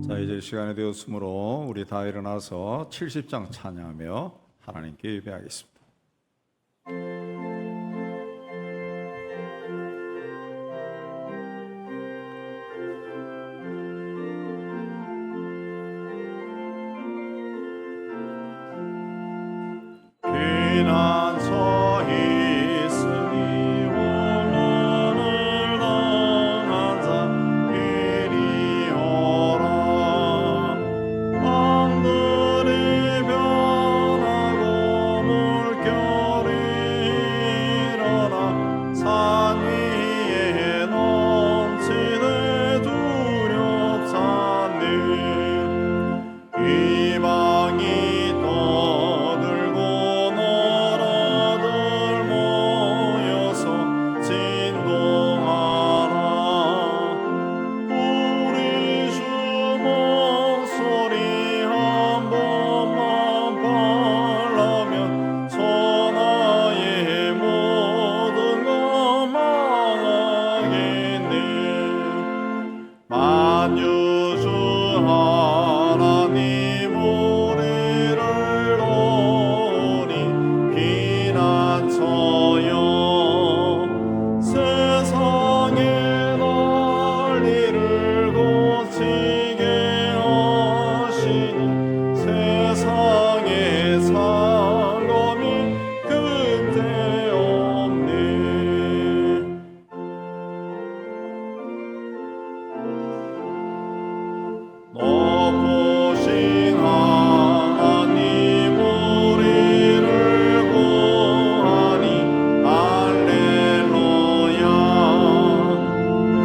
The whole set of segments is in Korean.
자, 이제 시간이 되었으므로 우리 다 일어나서 70장 찬양하며 하나님께 예배하겠습니다. 피난처 있으니 원한을 당한 자 이리 오라. 밤들이 변하고 물결이 일어나 산 위에 넘치네 두렵사님. 이방이 떠들고 나라들 모여서 진동하라. 우리 주 목소리 한 번만 parla면 천하의 모든 것 망하겠네. 만유주 하나님 우리를 도우니 피난처여. 세상의 난리를 고치게 하시니 세상의 상검이 끝대없네. 높으신 하나님 우리를 구하니 할렐루야.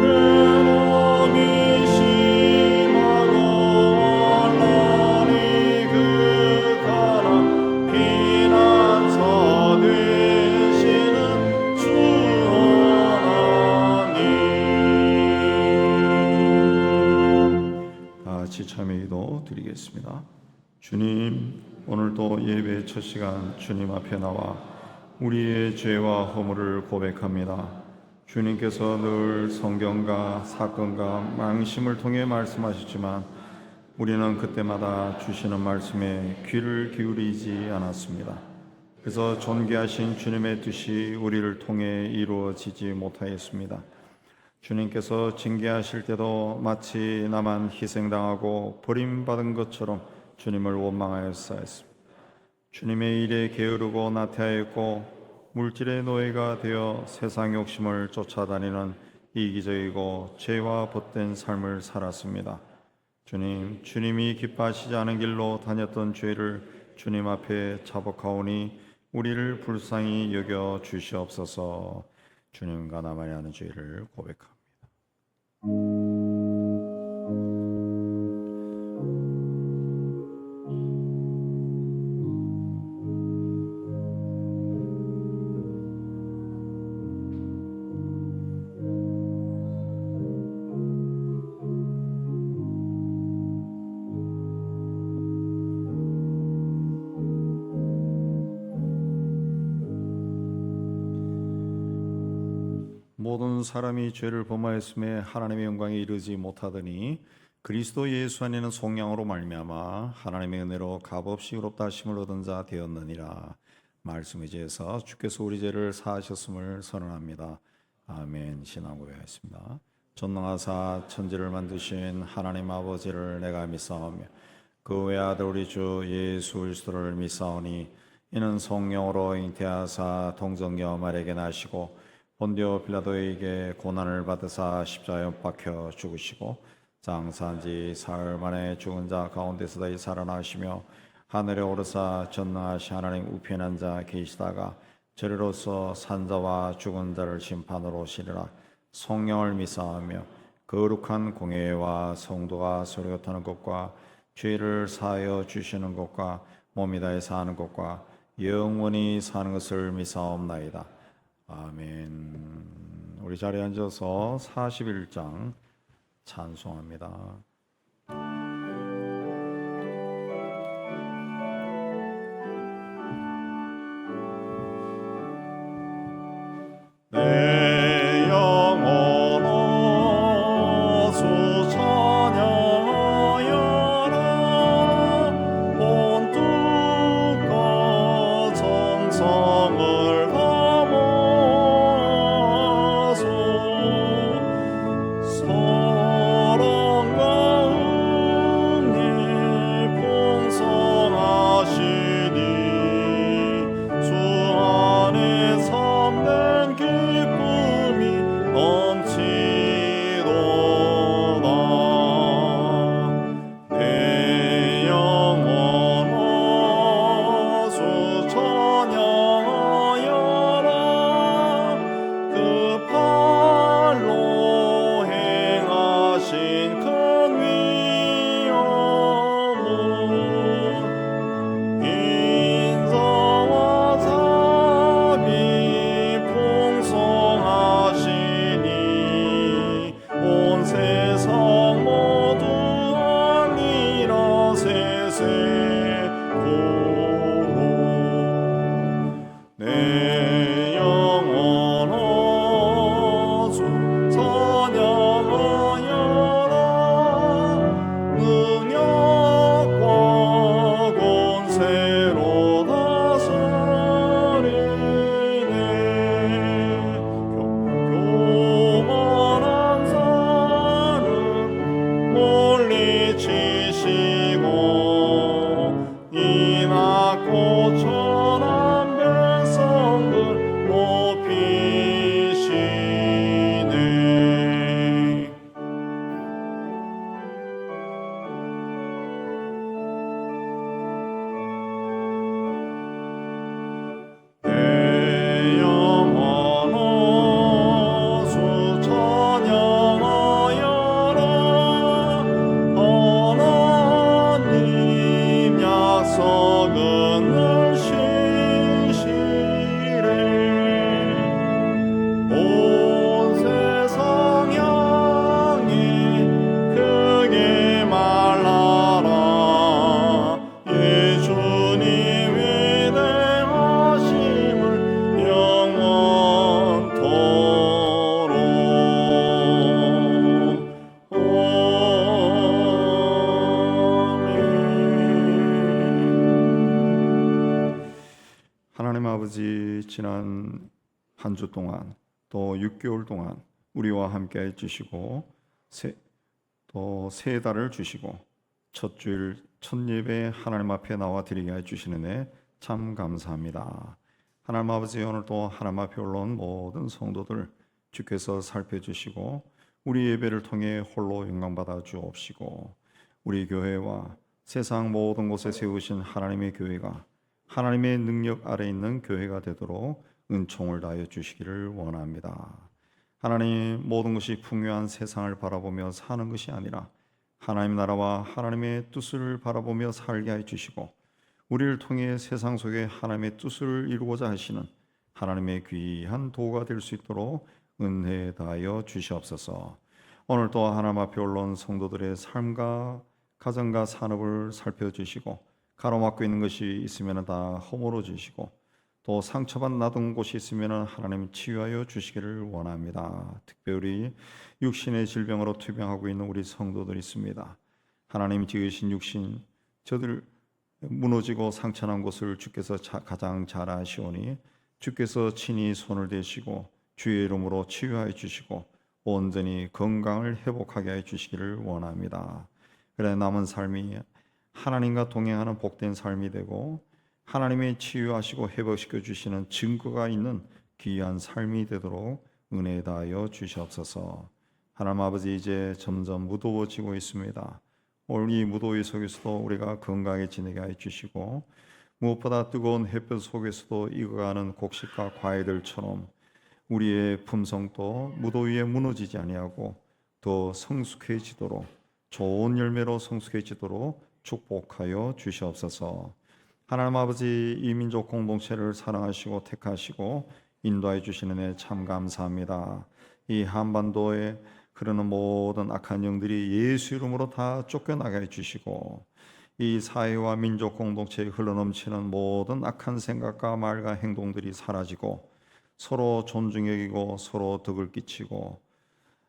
괴로움이 심하고 혼란이 극하나 피난처 되시는 주 하나님. 다 같이 참여 기도 드리겠습니다. 주님, 오늘도 예배 첫 시간 주님 앞에 나와 우리의 죄와 허물을 고백합니다. 주님께서 늘 성경과 사건과 망심을 통해 말씀하셨지만 우리는 그때마다 주시는 말씀에 귀를 기울이지 않았습니다. 그래서 존귀하신 주님의 뜻이 우리를 통해 이루어지지 못하였습니다. 주님께서 징계하실 때도 마치 나만 희생당하고 버림받은 것처럼 주님을 원망하였사였습니다. 주님의 일에 게으르고 나태하였고 물질의 노예가 되어 세상 욕심을 쫓아다니는 이기적이고 죄와 벗된 삶을 살았습니다. 주님, 주님이 기뻐하시지 않은 길로 다녔던 죄를 주님 앞에 자복하오니 우리를 불쌍히 여겨 주시옵소서. 주님과 나만이 하는 죄를 고백합니다. 모든 사람이 죄를 범하였음에 하나님의 영광에 이르지 못하더니 그리스도 예수 안에는 속량으로 말미암아 하나님의 은혜로 값없이 의롭다 하심을 얻은 자 되었느니라. 말씀에 의지해서 주께서 우리 죄를 사하셨음을 선언합니다. 아멘. 신앙 고백하겠습니다. 전능하사 천지를 만드신 하나님 아버지를 내가 믿사오며 그 외아들 우리 주 예수 그리스도를 믿사오니 이는 성령으로 잉태하사 동정녀 마리아에게 나시고 본디오 빌라도에게 고난을 받으사 십자가에 못 박혀 죽으시고 장사한 지 사흘 만에 죽은 자 가운데서 다시 살아나시며 하늘에 오르사 전능하신 하나님 우편에 앉아 계시다가 저리로서 산자와 죽은 자를 심판으로 오시리라. 성령을 믿사오며 거룩한 공예와 성도가 서로 타는 것과 죄를 사하여 주시는 것과 몸이 다해 사는 것과 영원히 사는 것을 믿사옵나이다. 아멘. 우리 자리에 앉아서 41장 찬송합니다. 내 영혼아 주 찬양하여 지난 한 주 동안 또 6개월 동안 우리와 함께 해주시고 또 세 달을 주시고 첫 주일 첫 예배 하나님 앞에 나와 드리게 해주시는 애 참 감사합니다. 하나님 아버지, 오늘 또 하나님 앞에 올라온 모든 성도들 주께서 살펴주시고 우리 예배를 통해 홀로 영광받아 주옵시고 우리 교회와 세상 모든 곳에 세우신 하나님의 교회가 하나님의 능력 아래 있는 교회가 되도록 은총을 다하여 주시기를 원합니다. 하나님, 모든 것이 풍요한 세상을 바라보며 사는 것이 아니라 하나님 나라와 하나님의 뜻을 바라보며 살게 해 주시고 우리를 통해 세상 속에 하나님의 뜻을 이루고자 하시는 하나님의 귀한 도구가 될 수 있도록 은혜 다하여 주시옵소서. 오늘 또 하나님 앞에 올라온 성도들의 삶과 가정과 산업을 살펴주시고 가로막고 있는 것이 있으면 다 허물어 주시고 또 상처받은 나둔 곳이 있으면 하나님 치유하여 주시기를 원합니다. 특별히 육신의 질병으로 투병하고 있는 우리 성도들이 있습니다. 하나님 지으신 육신 저들 무너지고 상처난 곳을 주께서 가장 잘 아시오니 주께서 친히 손을 대시고 주의 이름으로 치유하여 주시고 온전히 건강을 회복하게 해 주시기를 원합니다. 그래 남은 삶이 하나님과 동행하는 복된 삶이 되고 하나님의 치유하시고 회복시켜 주시는 증거가 있는 귀한 삶이 되도록 은혜 다하여 주시옵소서. 하나님 아버지, 이제 점점 무더워지고 있습니다. 오늘 이 무더위 속에서도 우리가 건강하게 지내게 해 주시고 무엇보다 뜨거운 햇볕 속에서도 익어가는 곡식과 과일들처럼 우리의 품성도 무더위에 무너지지 아니하고 더 성숙해지도록 좋은 열매로 성숙해지도록 축복하여 주시옵소서. 하나님 아버지, 이 민족 공동체를 사랑하시고 택하시고 인도해 주시는 애 참 감사합니다. 이 한반도에 흐르는 모든 악한 영들이 예수 이름으로 다 쫓겨나게 해주시고 이 사회와 민족 공동체에 흘러넘치는 모든 악한 생각과 말과 행동들이 사라지고 서로 존중 여기고 서로 덕을 끼치고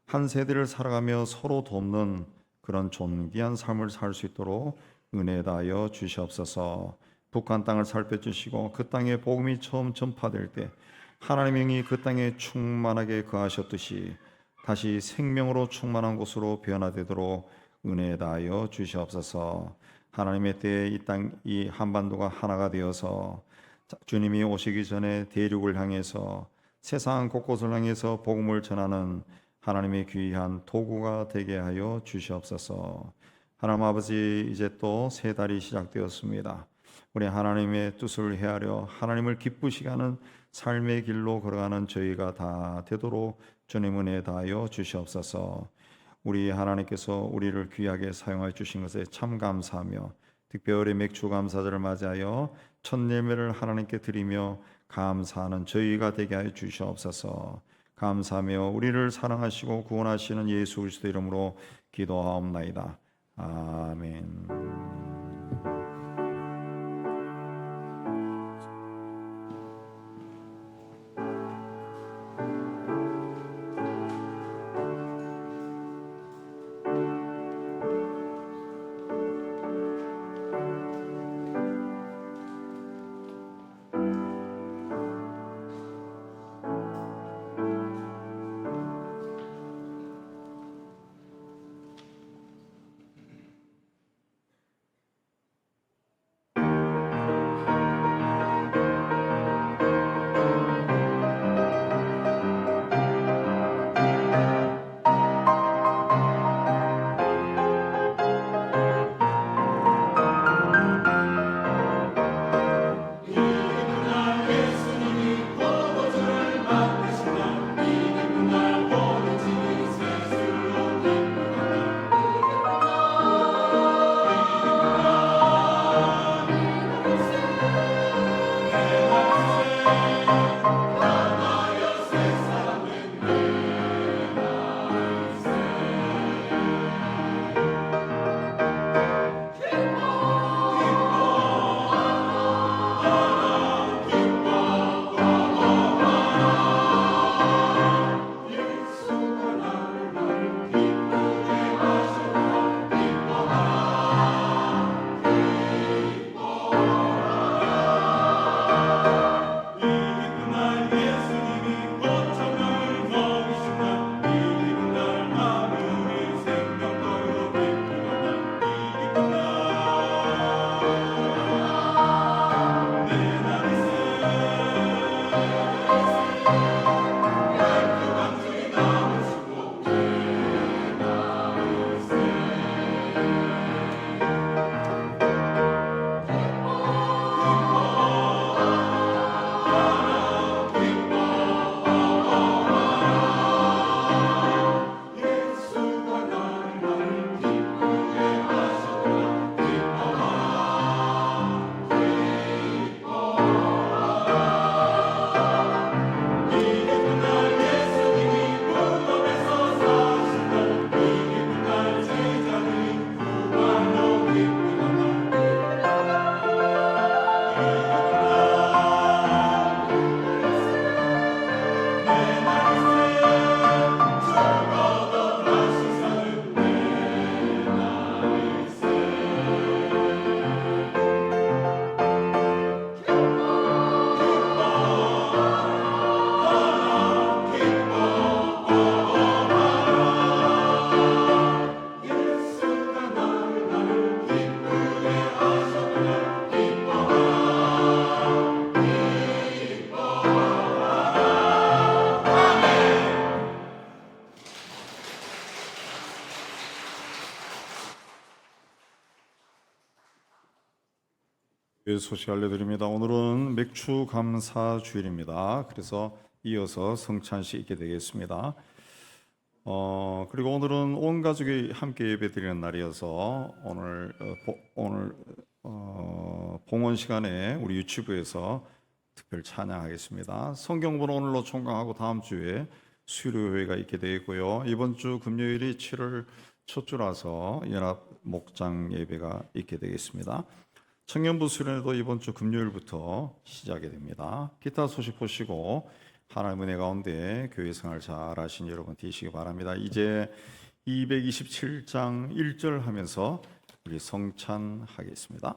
한 세대를 살아가며 서로 돕는 그런 존귀한 삶을 살 수 있도록 은혜 다하여 주시옵소서. 북한 땅을 살펴주시고 그 땅에 복음이 처음 전파될 때 하나님의 영이 그 땅에 충만하게 거하셨듯이 다시 생명으로 충만한 곳으로 변화되도록 은혜 다하여 주시옵소서. 하나님의 때에 이 땅, 이 한반도가 하나가 되어서 주님이 오시기 전에 대륙을 향해서 세상 곳곳을 향해서 복음을 전하는 하나님의 귀한 도구가 되게 하여 주시옵소서. 하나님 아버지, 이제 또 새 달이 시작되었습니다. 우리 하나님의 뜻을 헤아려 하나님을 기쁘시게 하는 삶의 길로 걸어가는 저희가 다 되도록 주님 은혜 다하여 주시옵소서. 우리 하나님께서 우리를 귀하게 사용하여 주신 것에 참 감사하며 특별히 맥주 감사절을 맞이하여 첫 예배를 하나님께 드리며 감사하는 저희가 되게 하여 주시옵소서. 감사하며 우리를 사랑하시고 구원하시는 예수 그리스도 이름으로 기도하옵나이다. 아멘. 예, 소식 알려드립니다. 오늘은 맥주 감사 주일입니다. 그래서 이어서 성찬식 있게 되겠습니다. 그리고 오늘은 온 가족이 함께 예배드리는 날이어서 오늘 봉헌 시간에 우리 유치부에서 특별 찬양하겠습니다. 성경부는 오늘로 총각하고 다음 주에 수요일회가 있게 되고요. 이번 주 금요일이 7월 첫 주라서 연합 목장 예배가 있게 되겠습니다. 청년부 수련회도 이번 주 금요일부터 시작이 됩니다. 기타 소식 보시고 하나님의 은혜 가운데 교회 생활 잘 하신 여러분 되시기 바랍니다. 이제 227장 1절 하면서 우리 성찬하겠습니다.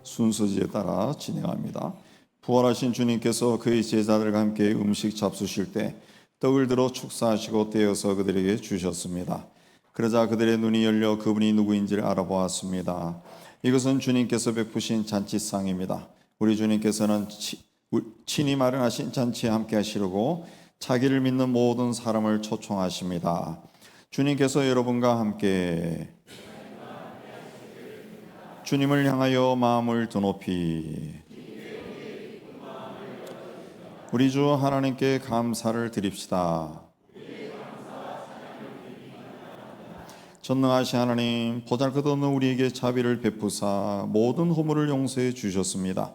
순서지에 따라 진행합니다. 부활하신 주님께서 그의 제자들과 함께 음식 잡수실 때 떡을 들어 축사하시고 떼어서 그들에게 주셨습니다. 그러자 그들의 눈이 열려 그분이 누구인지를 알아보았습니다. 이것은 주님께서 베푸신 잔치상입니다. 우리 주님께서는 친히 마련하신 잔치에 함께 하시려고 자기를 믿는 모든 사람을 초청하십니다. 주님께서 여러분과 함께 주님을 향하여 마음을 더 높이 우리 주 하나님께 감사를 드립시다. 전능하신 하나님, 보잘것없는 우리에게 자비를 베푸사 모든 허물을 용서해 주셨습니다.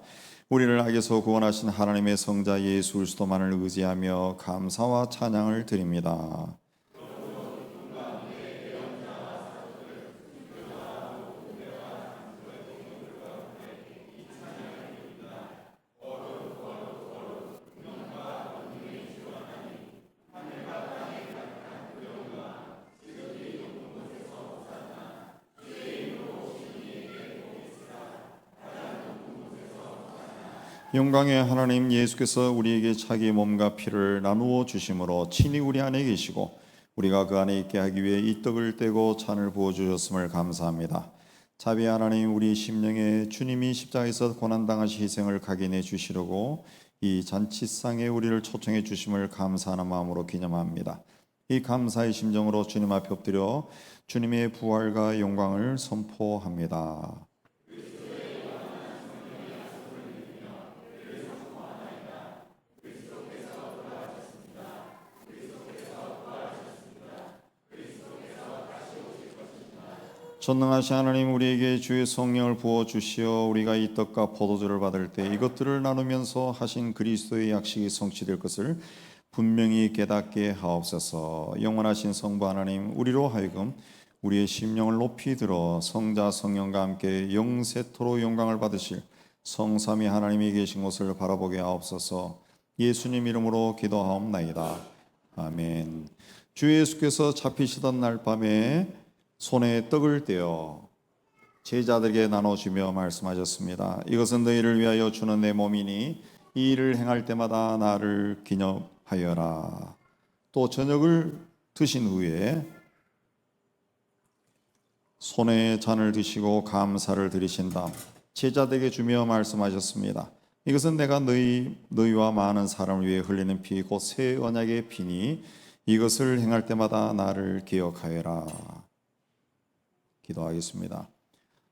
우리를 악에서 구원하신 하나님의 성자 예수 그리스도만을 의지하며 감사와 찬양을 드립니다. 영광의 하나님 예수께서 우리에게 자기 몸과 피를 나누어 주심으로 친히 우리 안에 계시고 우리가 그 안에 있게 하기 위해 이 떡을 떼고 잔을 부어 주셨음을 감사합니다. 자비의 하나님, 우리 심령에 주님이 십자가에서 고난당하신 희생을 각인해 주시려고 이 잔치상에 우리를 초청해 주심을 감사하는 마음으로 기념합니다. 이 감사의 심정으로 주님 앞에 엎드려 주님의 부활과 영광을 선포합니다. 전능하신 하나님, 우리에게 주의 성령을 부어 주시어 우리가 이 떡과 포도주를 받을 때 이것들을 나누면서 하신 그리스도의 약식이 성취될 것을 분명히 깨닫게 하옵소서. 영원하신 성부 하나님, 우리로 하여금 우리의 심령을 높이 들어 성자 성령과 함께 영세토록 영광을 받으실 성삼위 하나님이 계신 곳을 바라보게 하옵소서. 예수님 이름으로 기도하옵나이다. 아멘. 주 예수께서 잡히시던 날 밤에 손에 떡을 떼어 제자들에게 나눠주며 말씀하셨습니다. 이것은 너희를 위하여 주는 내 몸이니 이 일을 행할 때마다 나를 기념하여라. 또 저녁을 드신 후에 손에 잔을 드시고 감사를 드리신 다음 제자들에게 주며 말씀하셨습니다. 이것은 내가 너희와 많은 사람을 위해 흘리는 피 곧 새 언약의 피니 이것을 행할 때마다 나를 기억하여라. 기도하겠습니다.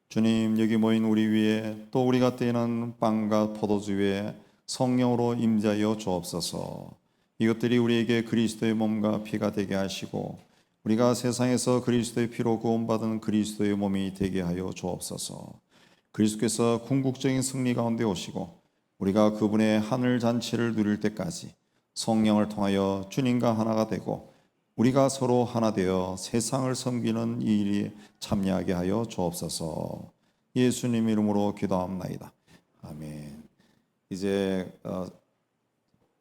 주님, 여기 모인 우리 위에 또 우리가 떼는 빵과 포도주 위에 성령으로 임재하여 주옵소서. 이것들이 우리에게 그리스도의 몸과 피가 되게 하시고 우리가 세상에서 그리스도의 피로 구원받은 그리스도의 몸이 되게 하여 주옵소서. 그리스도께서 궁극적인 승리 가운데 오시고 우리가 그분의 하늘 잔치를 누릴 때까지 성령을 통하여 주님과 하나가 되고 우리가 서로 하나 되어 세상을 섬기는 이 일이 참여하게 하여 주옵소서. 예수님 이름으로 기도합나이다. 아멘. 이제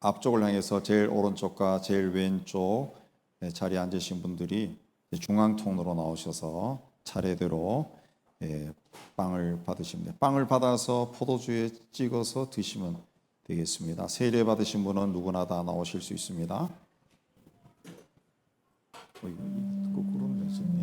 앞쪽을 향해서 제일 오른쪽과 제일 왼쪽 자리에 앉으신 분들이 중앙 통로로 나오셔서 차례대로 빵을 받으시면 돼요. 빵을 받아서 포도주에 찍어서 드시면 되겠습니다. 세례 받으신 분은 누구나 다 나오실 수 있습니다. 거꾸로 됐었네.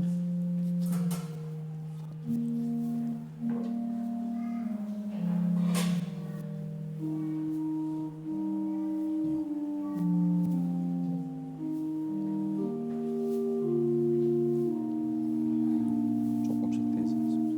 조금씩 되지 않습니다.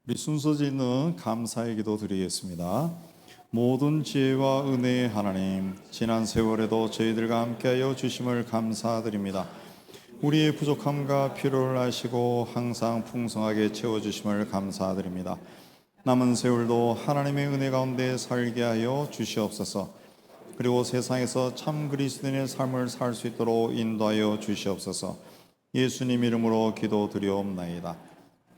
우리 순서지는 감사의 기도 드리겠습니다. 모든 지혜와 은혜의 하나님, 지난 세월에도 저희들과 함께하여 주심을 감사드립니다. 우리의 부족함과 필요를 아시고 항상 풍성하게 채워주심을 감사드립니다. 남은 세월도 하나님의 은혜 가운데 살게 하여 주시옵소서. 그리고 세상에서 참 그리스도인의 삶을 살 수 있도록 인도하여 주시옵소서. 예수님 이름으로 기도드리옵나이다.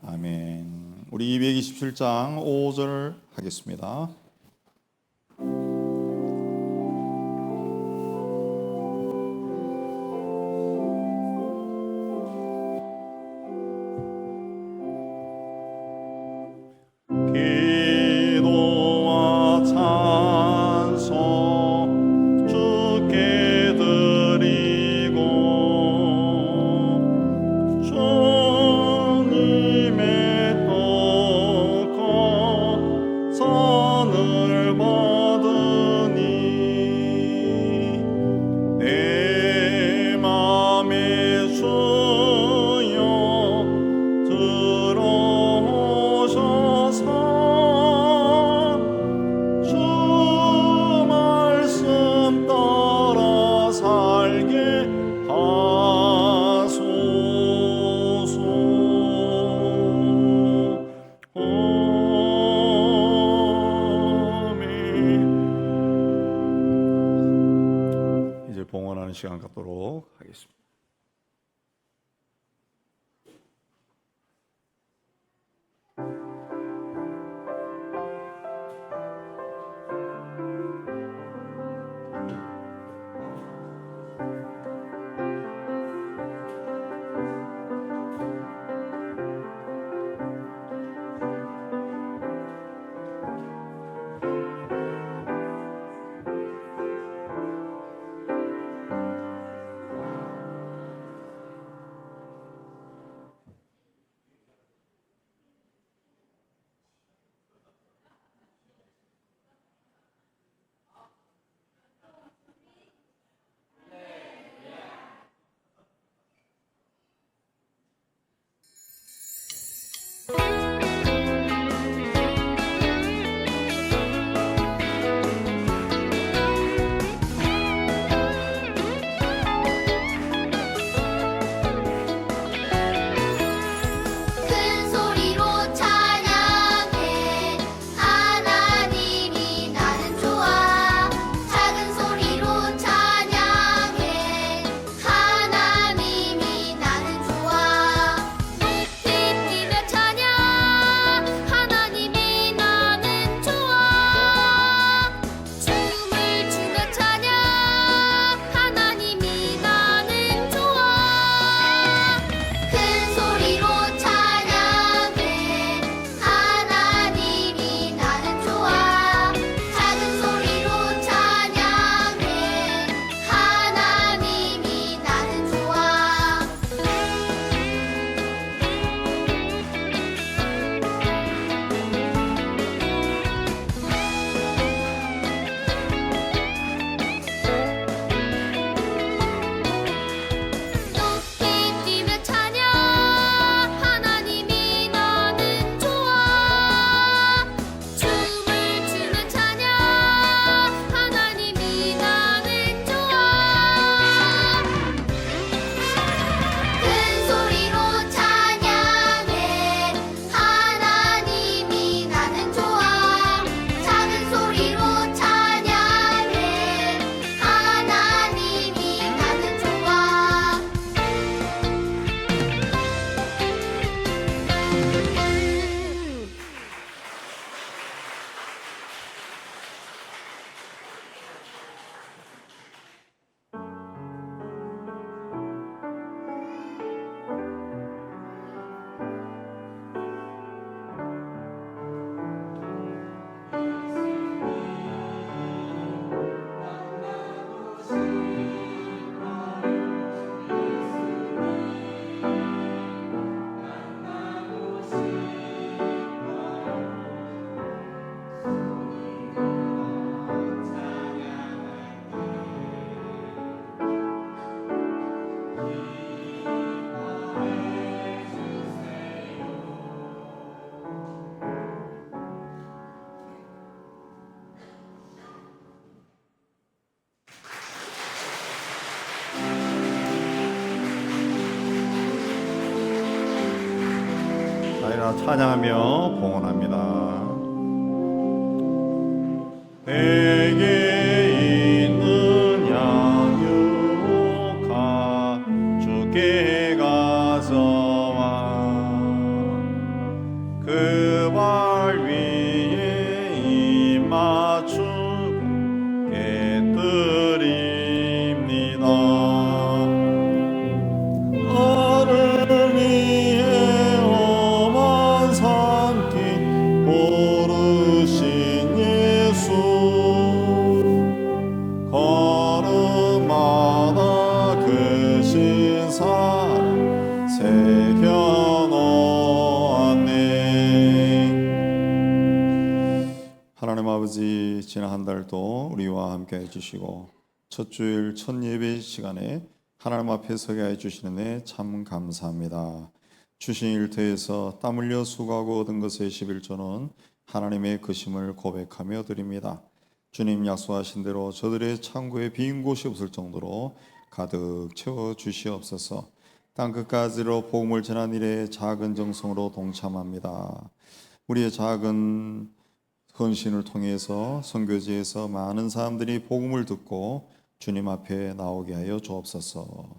아멘. 우리 227장 5절 하겠습니다. 기도와 찬송 주께 드리고 주님의 뜻 선을 받으니 내 맘의 주여 들어오셔서 주 말씀 따라 살게 하소서. 아멘. 이제 봉헌하는 시간 갖도록 하겠습니다. 찬양하며 봉헌합니다. 내게 있는 양육하 주께 가서와 그 발 위에 입 맞추고 깨뜨립니다. 나를 위해 험한 산길 오르신 예수 걸음마다 그 신사를 새겨놓았네. 하나님 아버지, 지난 한 달도 우리와 함께 해주시고 첫 주일 첫 예배 시간에 하나님 앞에 서게 해주시는 데 참 감사합니다. 주신 일터에서 땀 흘려 수고하고 얻은 것의 11조는 하나님의 크심을 고백하며 드립니다. 주님 약속하신 대로 저들의 창고에 빈 곳이 없을 정도로 가득 채워 주시옵소서. 땅끝까지로 복음을 전한 일에 작은 정성으로 동참합니다. 우리의 작은 헌신을 통해서 선교지에서 많은 사람들이 복음을 듣고 주님 앞에 나오게 하여 주옵소서.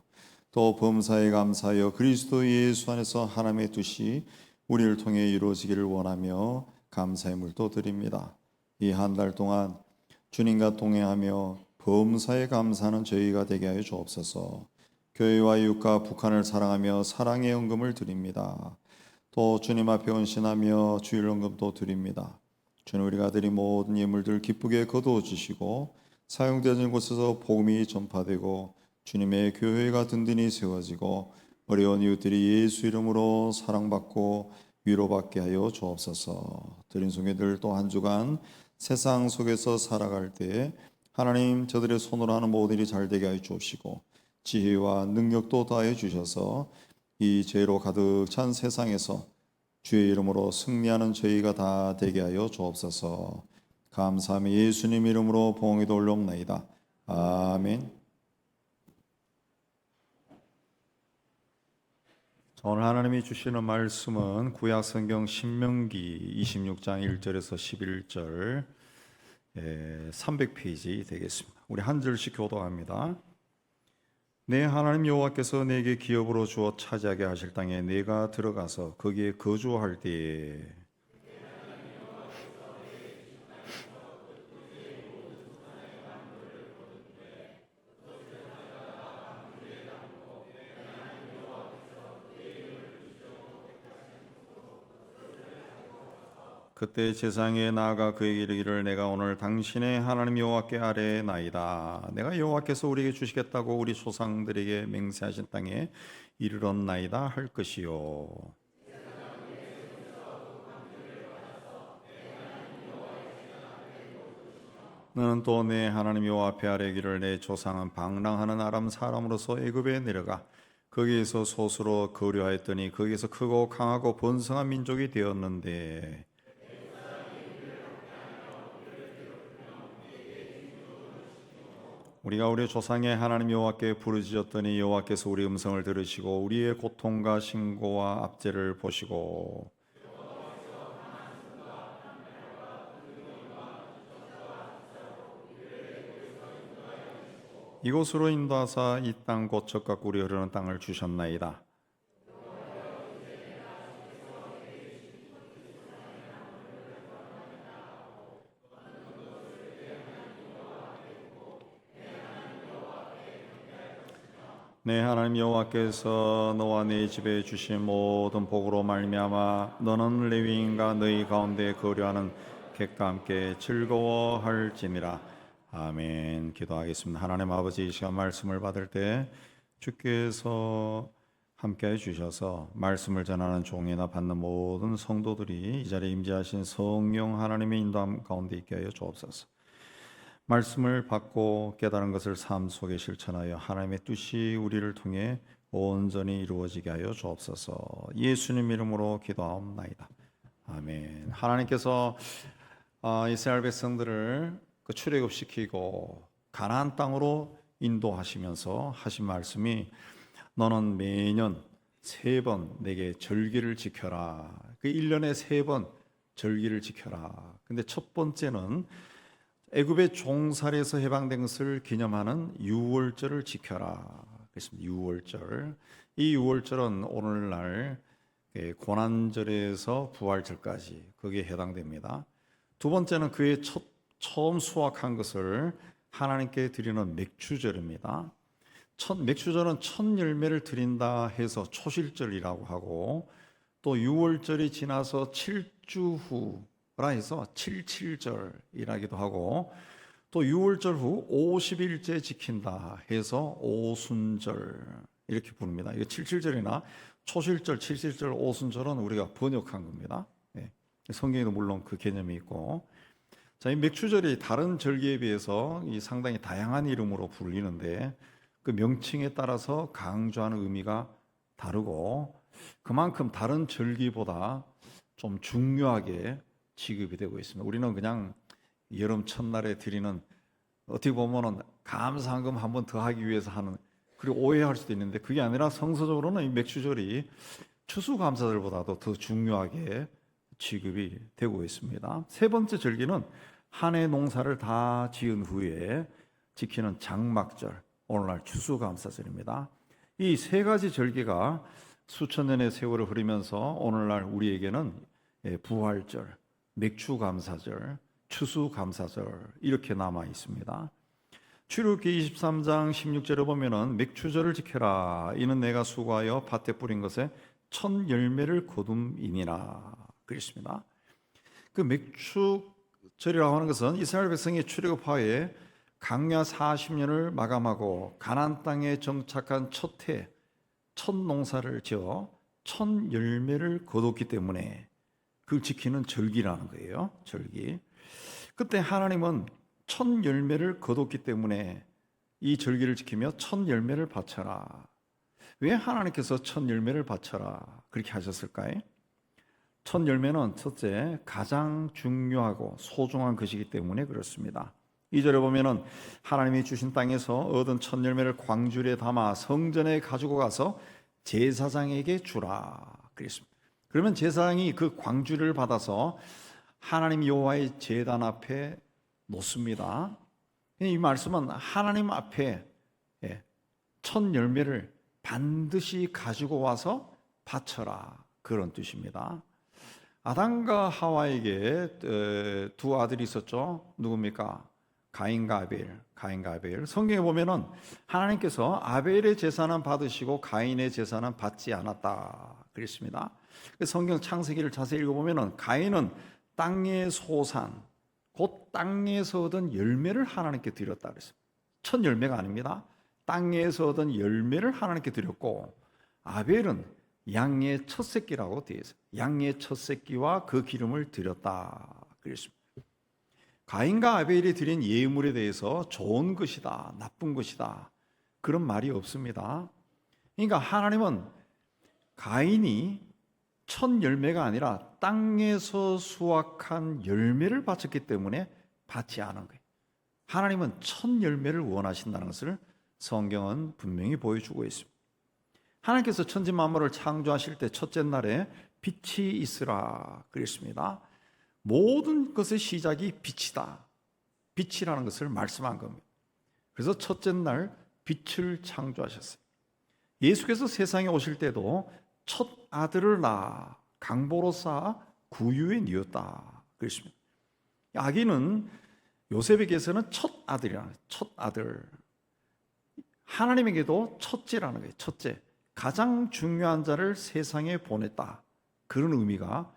또 범사에 감사하여 그리스도 예수 안에서 하나님의 뜻이 우리를 통해 이루어지기를 원하며 감사의 물도 드립니다. 이 한 달 동안 주님과 동행하며 범사에 감사하는 저희가 되게 하여 주옵소서. 교회와 이웃과 북한을 사랑하며 사랑의 헌금을 드립니다. 또 주님 앞에 헌신하며 주일 헌금도 드립니다. 주님, 우리가 드린 모든 예물들 기쁘게 거두어 주시고 사용되는 곳에서 복음이 전파되고 주님의 교회가 든든히 세워지고 어려운 이웃들이 예수 이름으로 사랑받고 위로받게 하여 주옵소서. 드린 송해들 또 한 주간 세상 속에서 살아갈 때 하나님 저들의 손으로 하는 모든 일이 잘 되게 하여 주시고 지혜와 능력도 다해 주셔서 이 죄로 가득 찬 세상에서 주의 이름으로 승리하는 저희가 다 되게 하여 주옵소서. 감사하며 예수님 이름으로 봉헌기도 올려옵나이다. 아멘. 오늘 하나님이 주시는 말씀은 구약성경 신명기 26장 1절에서 11절 300페이지 되겠습니다. 우리 한 절씩 교도합니다. 내 하나님 여호와께서 내게 기업으로 주어 차지하게 하실 땅에 내가 들어가서 거기에 거주할 때에 그때 제상에 나아가 그에게 이르기를 내가 오늘 당신의 하나님 여호와께 아뢰나이다. 내가 여호와께서 우리에게 주시겠다고 우리 조상들에게 맹세하신 땅에 이르렀나이다 할 것이요. 너는 또 내 하나님 여호와 앞에 아뢰기를 내 조상은 방랑하는 아람 사람으로서 애굽에 내려가 거기에서 소수로 거류하였더니 거기에서 크고 강하고 번성한 민족이 되었는데 우리가 우리 조상의 하나님 여호와께 부르짖었더니 여호와께서 우리 음성을 들으시고 우리의 고통과 신고와 압제를 보시고 이곳으로 인도하사 이 땅 곧 젖과 꿀이 흐르는 땅을 주셨나이다. 내 하나님 여호와께서 너와 네 집에 주신 모든 복으로 말미암아 너는 레위인과 너희 가운데 거류하는 객과 함께 즐거워할지니라. 아멘. 기도하겠습니다. 하나님 아버지, 이 시간 말씀을 받을 때 주께서 함께해 주셔서 말씀을 전하는 종이나 받는 모든 성도들이 이 자리에 임재하신 성령 하나님의 인도함 가운데 있게 하여 주옵소서. 말씀을 받고 깨달은 것을 삶 속에 실천하여 하나님의 뜻이 우리를 통해 온전히 이루어지게 하여 주옵소서. 예수님 이름으로 기도하옵나이다. 아멘. 하나님께서 이스라엘 백성들을 출애굽시키고 가나안 땅으로 인도하시면서 하신 말씀이 너는 매년 3번 내게 절기를 지켜라. 그 1년에 3번 절기를 지켜라. 근데 첫 번째는 애굽의 종살이에서 해방된 것을 기념하는 유월절을 지켜라. 그렇습니다. 유월절. 이 유월절은 오늘날 고난절에서 부활절까지 거기에 해당됩니다. 두 번째는 그의 처음 수확한 것을 하나님께 드리는 맥추절입니다. 맥추절은 첫 열매를 드린다 해서 초실절이라고 하고, 또 유월절이 지나서 7주 후라 해서 77절이라기도 하고, 또 유월절 후 50일째 지킨다 해서 오순절 이렇게 부릅니다. 이거 77절이나 초실절, 77절, 오순절은 우리가 번역한 겁니다. 성경에도 물론 그 개념이 있고, 자, 이 맥추절이 다른 절기에 비해서 이 상당히 다양한 이름으로 불리는데 그 명칭에 따라서 강조하는 의미가 다르고, 그만큼 다른 절기보다 좀 중요하게 취급이 되고 있습니다. 우리는 그냥 여름 첫날에 드리는, 어떻게 보면은 감사한금 한 번 더 하기 위해서 하는, 그리고 오해할 수도 있는데 그게 아니라 성서적으로는 이 맥추절이 추수감사절보다도 더 중요하게 취급이 되고 있습니다. 세 번째 절기는 한 해 농사를 다 지은 후에 지키는 장막절, 오늘날 추수감사절입니다. 이 세 가지 절기가 수천 년의 세월을 흐르면서 오늘날 우리에게는 부활절, 맥추감사절, 추수감사절 이렇게 남아 있습니다. 출애굽기 23장 16절에 보면은 맥추절을 지켜라. 이는 내가 수고하여 밭에 뿌린 것에 첫 열매를 거둠이니라 그랬습니다. 그 맥추절이라고 하는 것은 이스라엘 백성이 출애굽하에 광야 40년을 마감하고 가나안 땅에 정착한 첫 해, 첫 농사를 지어 첫 열매를 거뒀기 때문에 그걸 지키는 절기라는 거예요. 절기. 그때 하나님은 첫 열매를 거뒀기 때문에 이 절기를 지키며 첫 열매를 바쳐라. 왜 하나님께서 첫 열매를 바쳐라 그렇게 하셨을까요? 첫 열매는 첫째, 가장 중요하고 소중한 것이기 때문에 그렇습니다. 2절에 보면은 하나님이 주신 땅에서 얻은 첫 열매를 광주리에 담아 성전에 가지고 가서 제사장에게 주라 그랬습니다. 그러면 제사장이 그 광주리를 받아서 하나님 여호와의 제단 앞에 놓습니다. 이 말씀은 하나님 앞에 첫 열매를 반드시 가지고 와서 바쳐라 그런 뜻입니다. 아담과 하와에게 두 아들이 있었죠. 누굽니까? 가인과 아벨. 성경에 보면은 하나님께서 아벨의 제사는 받으시고 가인의 제사는 받지 않았다 그랬습니다. 성경 창세기를 자세히 읽어보면은 가인은 땅의 소산, 곧 땅에서 얻은 열매를 하나님께 드렸다 그랬어요. 첫 열매가 아닙니다. 땅에서 얻은 열매를 하나님께 드렸고, 아벨은 양의 첫 새끼라고 되어 있어요. 양의 첫 새끼와 그 기름을 드렸다 그랬습니다. 가인과 아벨이 드린 예물에 대해서 좋은 것이다, 나쁜 것이다 그런 말이 없습니다. 그러니까 하나님은 가인이 첫 열매가 아니라 땅에서 수확한 열매를 바쳤기 때문에 받지 않은 거예요. 하나님은 첫 열매를 원하신다는 것을 성경은 분명히 보여주고 있습니다. 하나님께서 천지 만물을 창조하실 때 첫째 날에 빛이 있으라 그랬습니다. 모든 것의 시작이 빛이다. 빛이라는 것을 말씀한 겁니다. 그래서 첫째 날 빛을 창조하셨어요. 예수께서 세상에 오실 때도 첫 아들을 낳아 강보로 쌓아 구유에 뉘었다 그랬습니다. 아기는 요셉에게서는 첫 아들이라는 거예요. 첫 아들. 하나님에게도 첫째라는 거예요. 첫째. 가장 중요한 자를 세상에 보냈다. 그런 의미가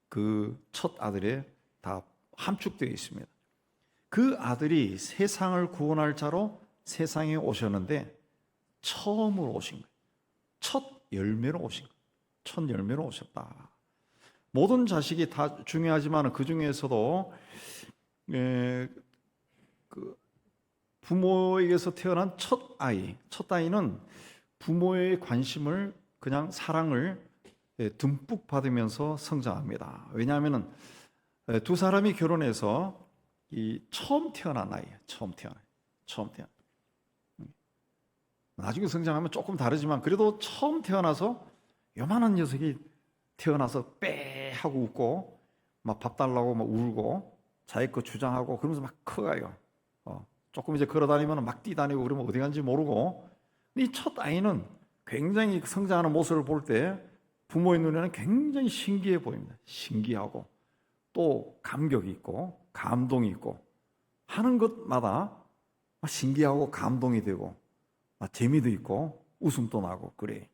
그 첫 아들에 다 함축되어 있습니다. 그 아들이 세상을 구원할 자로 세상에 오셨는데 처음으로 오신 거예요. 첫 열매로 오신 거예요. 첫 열매로 오셨다. 모든 자식이 다 중요하지만 그 중에서도 그 부모에게서 태어난 첫 아이는 부모의 관심을, 그냥 사랑을 듬뿍 받으면서 성장합니다. 왜냐하면 두 사람이 결혼해서 처음 태어난 아이예요. 처음 태어난. 나중에 성장하면 조금 다르지만 그래도 처음 태어나서 요만한 녀석이 태어나서 빼 하고 웃고 막 밥 달라고 막 울고 자기 거 주장하고 그러면서 막 커가요. 조금 이제 걸어다니면 막 뛰다니고 그러면 어디 간지 모르고, 이 첫 아이는 굉장히 성장하는 모습을 볼 때 부모의 눈에는 굉장히 신기해 보입니다. 신기하고 또 감격이 있고 감동이 있고 하는 것마다 막 신기하고 감동이 되고 막 재미도 있고 웃음도 나고 그래.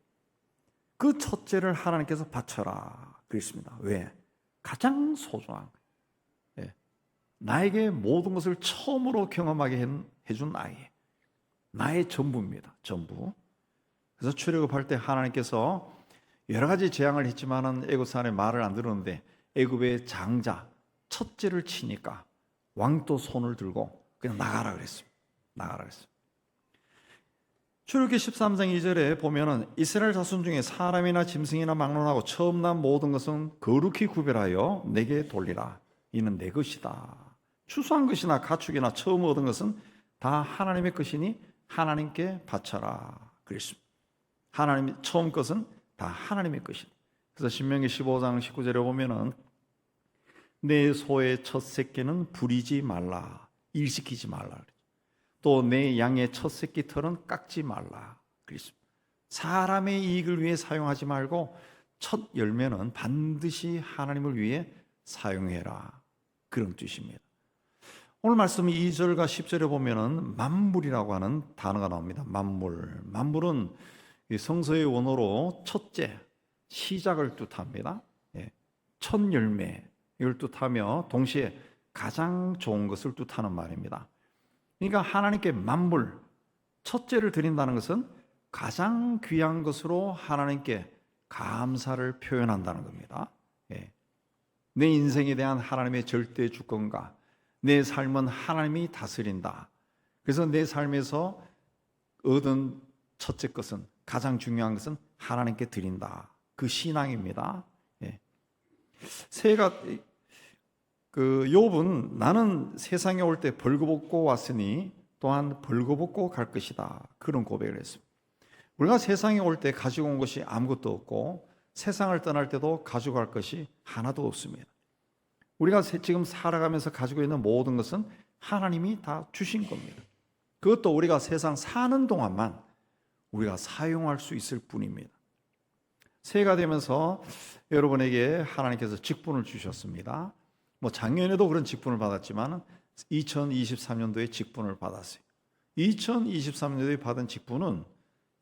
그 첫째를 하나님께서 바쳐라 그랬습니다. 왜? 가장 소중한, 나에게 모든 것을 처음으로 경험하게 해준 아이, 나의 전부입니다. 전부. 그래서 출애굽할 때 하나님께서 여러 가지 재앙을 했지만은 애굽 사람의 말을 안 들었는데 애굽의 장자 첫째를 치니까 왕도 손을 들고 그냥 나가라 그랬습니다. 나가라 그랬습니다. 출애굽기 13장 2절에 보면은 이스라엘 자손 중에 사람이나 짐승이나 막론하고 처음 난 모든 것은 거룩히 구별하여 내게 돌리라. 이는 내 것이다. 추수한 것이나 가축이나 처음 얻은 것은 다 하나님의 것이니 하나님께 바쳐라 그랬습니다. 하나님 처음 것은 다 하나님의 것이다. 그래서 신명기 15장 19절에 보면은 내 소의 첫 새끼는 부리지 말라, 일시키지 말라. 또 내 양의 첫 새끼 털은 깎지 말라 그랬습니다. 사람의 이익을 위해 사용하지 말고 첫 열매는 반드시 하나님을 위해 사용해라, 그런 뜻입니다. 오늘 말씀 2절과 10절에 보면은 만물이라고 하는 단어가 나옵니다. 만물. 만물은 성서의 원어로 첫째, 시작을 뜻합니다. 첫 열매, 이걸 뜻하며 동시에 가장 좋은 것을 뜻하는 말입니다. 그러니까 하나님께 만물, 첫째를 드린다는 것은 가장 귀한 것으로 하나님께 감사를 표현한다는 겁니다. 내 인생에 대한 하나님의 절대 주권과 내 삶은 하나님이 다스린다. 그래서 내 삶에서 얻은 첫째 것은, 가장 중요한 것은 하나님께 드린다. 그 신앙입니다. 새가 욥은 나는 세상에 올 때 벌거벗고 왔으니 또한 벌거벗고 갈 것이다, 그런 고백을 했습니다. 우리가 세상에 올 때 가지고 온 것이 아무것도 없고 세상을 떠날 때도 가져갈 것이 하나도 없습니다. 우리가 지금 살아가면서 가지고 있는 모든 것은 하나님이 다 주신 겁니다. 그것도 우리가 세상 사는 동안만 우리가 사용할 수 있을 뿐입니다. 새해가 되면서 여러분에게 하나님께서 직분을 주셨습니다. 작년에도 그런 직분을 받았지만 2023년도에 직분을 받았어요. 2023년도에 받은 직분은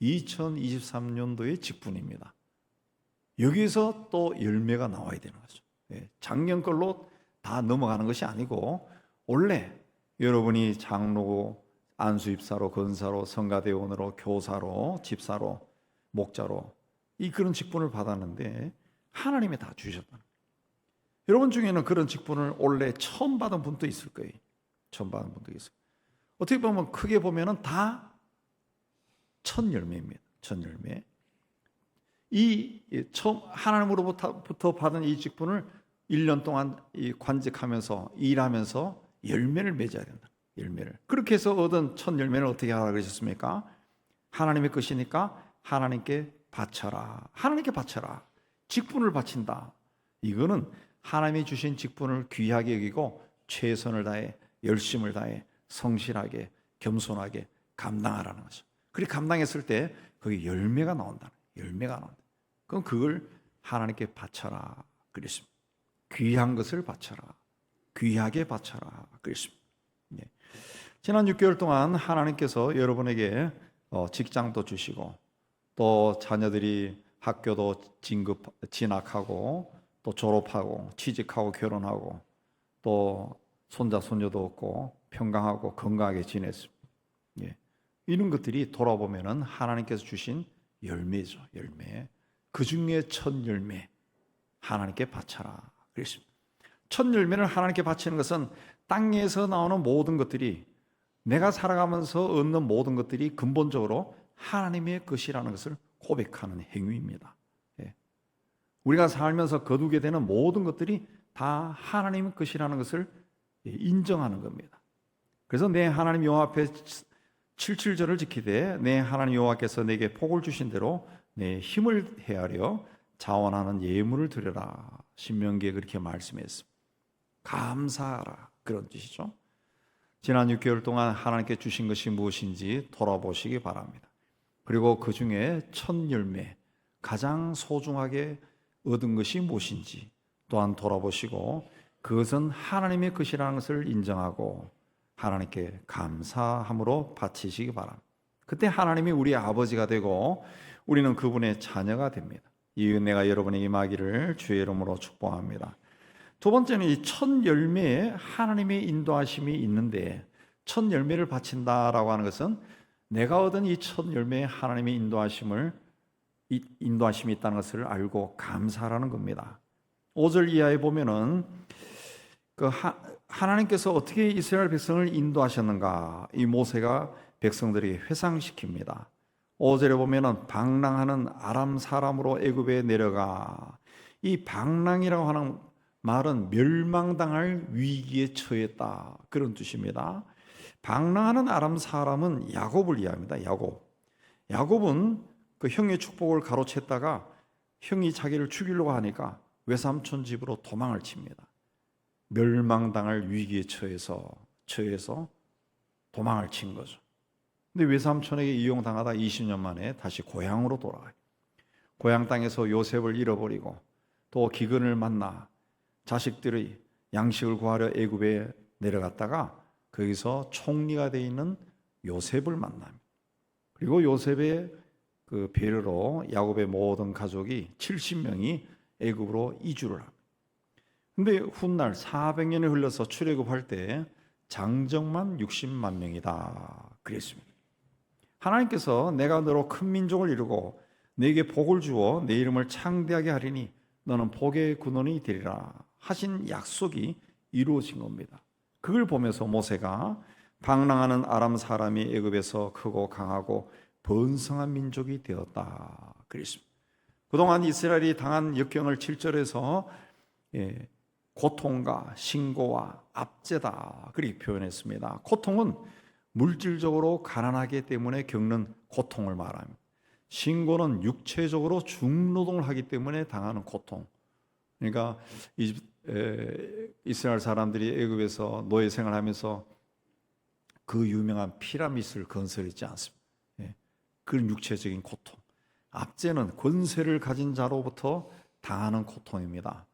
2023년도의 직분입니다. 여기서 또 열매가 나와야 되는 거죠. 작년 걸로 다 넘어가는 것이 아니고 원래 여러분이 장로고 안수입사로, 권사로, 성가대원으로, 교사로, 집사로, 목자로 그런 직분을 받았는데 하나님이 다 주셨다. 여러분 중에는 그런 직분을 원래 처음 받은 분도 있을 거예요. 처음 받은 분도 있어요. 어떻게 보면 크게 보면은 다 첫 열매입니다. 첫 열매. 처음 하나님으로부터 받은 이 직분을 1년 동안 관직하면서 일하면서 열매를 맺어야 된다. 열매를. 그렇게 해서 얻은 첫 열매는 어떻게 하라 그러셨습니까? 하나님의 것이니까 하나님께 바쳐라. 하나님께 바쳐라. 직분을 바친다. 이거는 하나님이 주신 직분을 귀하게 여기고 최선을 다해, 열심을 다해, 성실하게, 겸손하게 감당하라는 거죠. 그렇게 감당했을 때 거기 열매가 나온다. 열매가 나온다. 그럼 그걸 하나님께 바쳐라 그랬습니다. 귀한 것을 바쳐라. 귀하게 바쳐라 그랬습니다. 지난 6개월 동안 하나님께서 여러분에게 직장도 주시고 또 자녀들이 학교도 진학하고 또 졸업하고 취직하고 결혼하고 또 손자 손녀도 얻고 평강하고 건강하게 지냈습니다. 이런 것들이 돌아보면은 하나님께서 주신 열매죠. 열매. 그 중에 첫 열매 하나님께 바쳐라 그랬습니다. 첫 열매를 하나님께 바치는 것은 땅에서 나오는 모든 것들이, 내가 살아가면서 얻는 모든 것들이 근본적으로 하나님의 것이라는 것을 고백하는 행위입니다. 우리가 살면서 거두게 되는 모든 것들이 다 하나님의 것이라는 것을 인정하는 겁니다. 그래서 내 하나님 여호와 앞에 77절을 지키되 내 하나님 여호와께서 내게 복을 주신 대로 내 힘을 헤아려 자원하는 예물을 드려라. 신명기에 그렇게 말씀했습니다. 감사하라, 그런 뜻이죠. 지난 6개월 동안 하나님께 주신 것이 무엇인지 돌아보시기 바랍니다. 그리고 그 중에 첫 열매, 가장 소중하게 얻은 것이 무엇인지 또한 돌아보시고, 그것은 하나님의 것이라는 것을 인정하고 하나님께 감사함으로 바치시기 바랍니다. 그때 하나님이 우리 아버지가 되고 우리는 그분의 자녀가 됩니다. 이 은혜가 여러분에게 임하기를 주의 이름으로 축복합니다. 두 번째는 이 첫 열매에 하나님의 인도하심이 있는데, 첫 열매를 바친다라고 하는 것은 내가 얻은 이 첫 열매에 하나님의 인도하심이 있다는 것을 알고 감사하라는 겁니다. 5절 이하에 보면은 하나님께서 어떻게 이스라엘 백성을 인도하셨는가, 이 모세가 백성들에게 회상시킵니다. 5절에 보면은 방랑하는 아람 사람으로 애굽에 내려가, 이 방랑이라고 하는 말은 멸망당할 위기에 처했다, 그런 뜻입니다. 방랑하는 아람 사람은 야곱을 이해합니다. 야곱은 그 형의 축복을 가로챘다가 형이 자기를 죽이려고 하니까 외삼촌 집으로 도망을 칩니다. 멸망당할 위기에 처해서 도망을 친 거죠. 근데 외삼촌에게 이용당하다 20년 만에 다시 고향으로 돌아가요. 고향 땅에서 요셉을 잃어버리고 또 기근을 만나 자식들의 양식을 구하려 애굽에 내려갔다가 거기서 총리가 되어 있는 요셉을 만납니다. 그리고 요셉의 그 배려로 야곱의 모든 가족이 70명이 애굽으로 이주를 합니다. 근데 훗날 400년이 흘러서 출애굽할 때 장정만 60만 명이다, 그랬습니다. 하나님께서 내가 너로 큰 민족을 이루고 네게 복을 주어 내 이름을 창대하게 하리니 너는 복의 근원이 되리라 하신 약속이 이루어진 겁니다. 그걸 보면서 모세가 방랑하는 아람 사람이 애굽에서 크고 강하고 번성한 민족이 되었다, 그랬습니다. 그동안 이스라엘이 당한 역경을 7절에서 고통과 신고와 압제다, 그렇게 표현했습니다. 고통은 물질적으로 가난하기 때문에 겪는 고통을 말합니다. 신고는 육체적으로 중노동을 하기 때문에 당하는 고통. 그러니까 이스라엘 사람들이 애굽에서 노예 생활하면서 그 유명한 피라미드를 건설했지 않습니까? 그런 육체적인 고통. 압제는 권세를 가진 자로부터 당하는 고통입니다.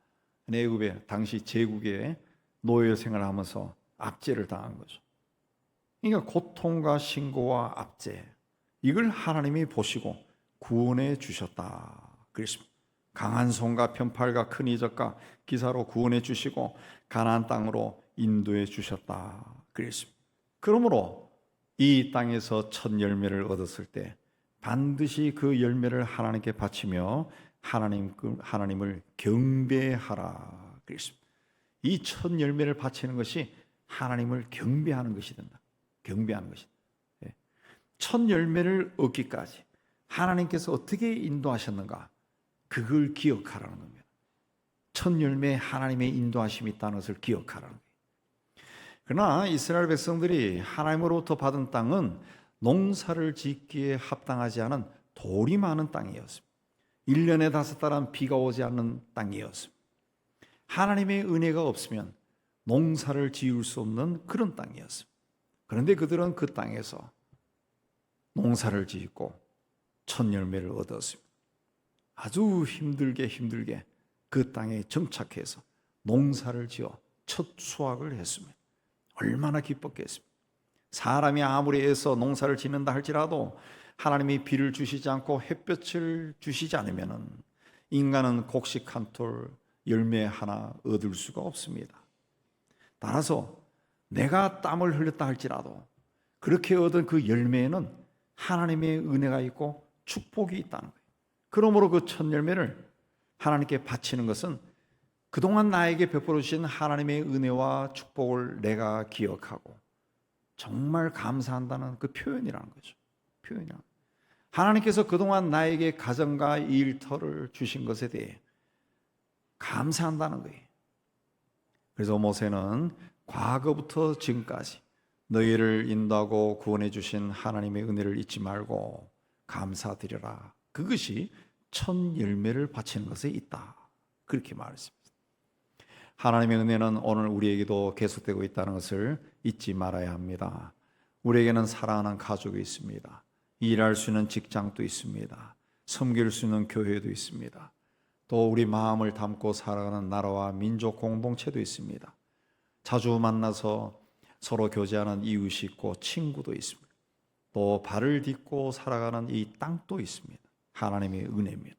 애굽의 당시 제국의 노예 생활하면서 압제를 당한 거죠. 그러니까 고통과 신고와 압제, 이걸 하나님이 보시고 구원해 주셨다, 그랬습니다. 강한 손과 편팔과 큰 이적과 기사로 구원해 주시고 가나안 땅으로 인도해 주셨다, 그랬습니다. 그러므로 이 땅에서 첫 열매를 얻었을 때 반드시 그 열매를 하나님께 바치며 하나님을 경배하라, 그랬습니다. 이 첫 열매를 바치는 것이 하나님을 경배하는 것이 된다. 경배하는 것이다. 첫 열매를 얻기까지 하나님께서 어떻게 인도하셨는가, 그걸 기억하라는 겁니다. 첫 열매에 하나님의 인도하심이 있다는 것을 기억하라는 거예요. 그러나 이스라엘 백성들이 하나님으로부터 받은 땅은 농사를 짓기에 합당하지 않은 돌이 많은 땅이었습니다. 1년에 5달은 비가 오지 않는 땅이었습니다. 하나님의 은혜가 없으면 농사를 지을 수 없는 그런 땅이었습니다. 그런데 그들은 그 땅에서 농사를 짓고 첫 열매를 얻었습니다. 아주 힘들게 그 땅에 정착해서 농사를 지어 첫 수확을 했습니다. 얼마나 기뻤겠습니까? 사람이 아무리 애써 농사를 짓는다 할지라도 하나님이 비를 주시지 않고 햇볕을 주시지 않으면 인간은 곡식 한 톨, 열매 하나 얻을 수가 없습니다. 따라서 내가 땀을 흘렸다 할지라도 그렇게 얻은 그 열매에는 하나님의 은혜가 있고 축복이 있다는 거예요. 그러므로 그 첫 열매를 하나님께 바치는 것은 그동안 나에게 베풀어 주신 하나님의 은혜와 축복을 내가 기억하고 정말 감사한다는 그 표현이라는 거죠. 하나님께서 그동안 나에게 가정과 일터를 주신 것에 대해 감사한다는 거예요. 그래서 모세는 과거부터 지금까지 너희를 인도하고 구원해 주신 하나님의 은혜를 잊지 말고 감사드려라, 그것이 첫 열매를 바치는 것에 있다. 그렇게 말했습니다. 하나님의 은혜는 오늘 우리에게도 계속되고 있다는 것을 잊지 말아야 합니다. 우리에게는 사랑하는 가족이 있습니다. 일할 수 있는 직장도 있습니다. 섬길 수 있는 교회도 있습니다. 또 우리 마음을 담고 살아가는 나라와 민족 공동체도 있습니다. 자주 만나서 서로 교제하는 이웃이 있고 친구도 있습니다. 또 발을 딛고 살아가는 이 땅도 있습니다. 하나님의 은혜입니다.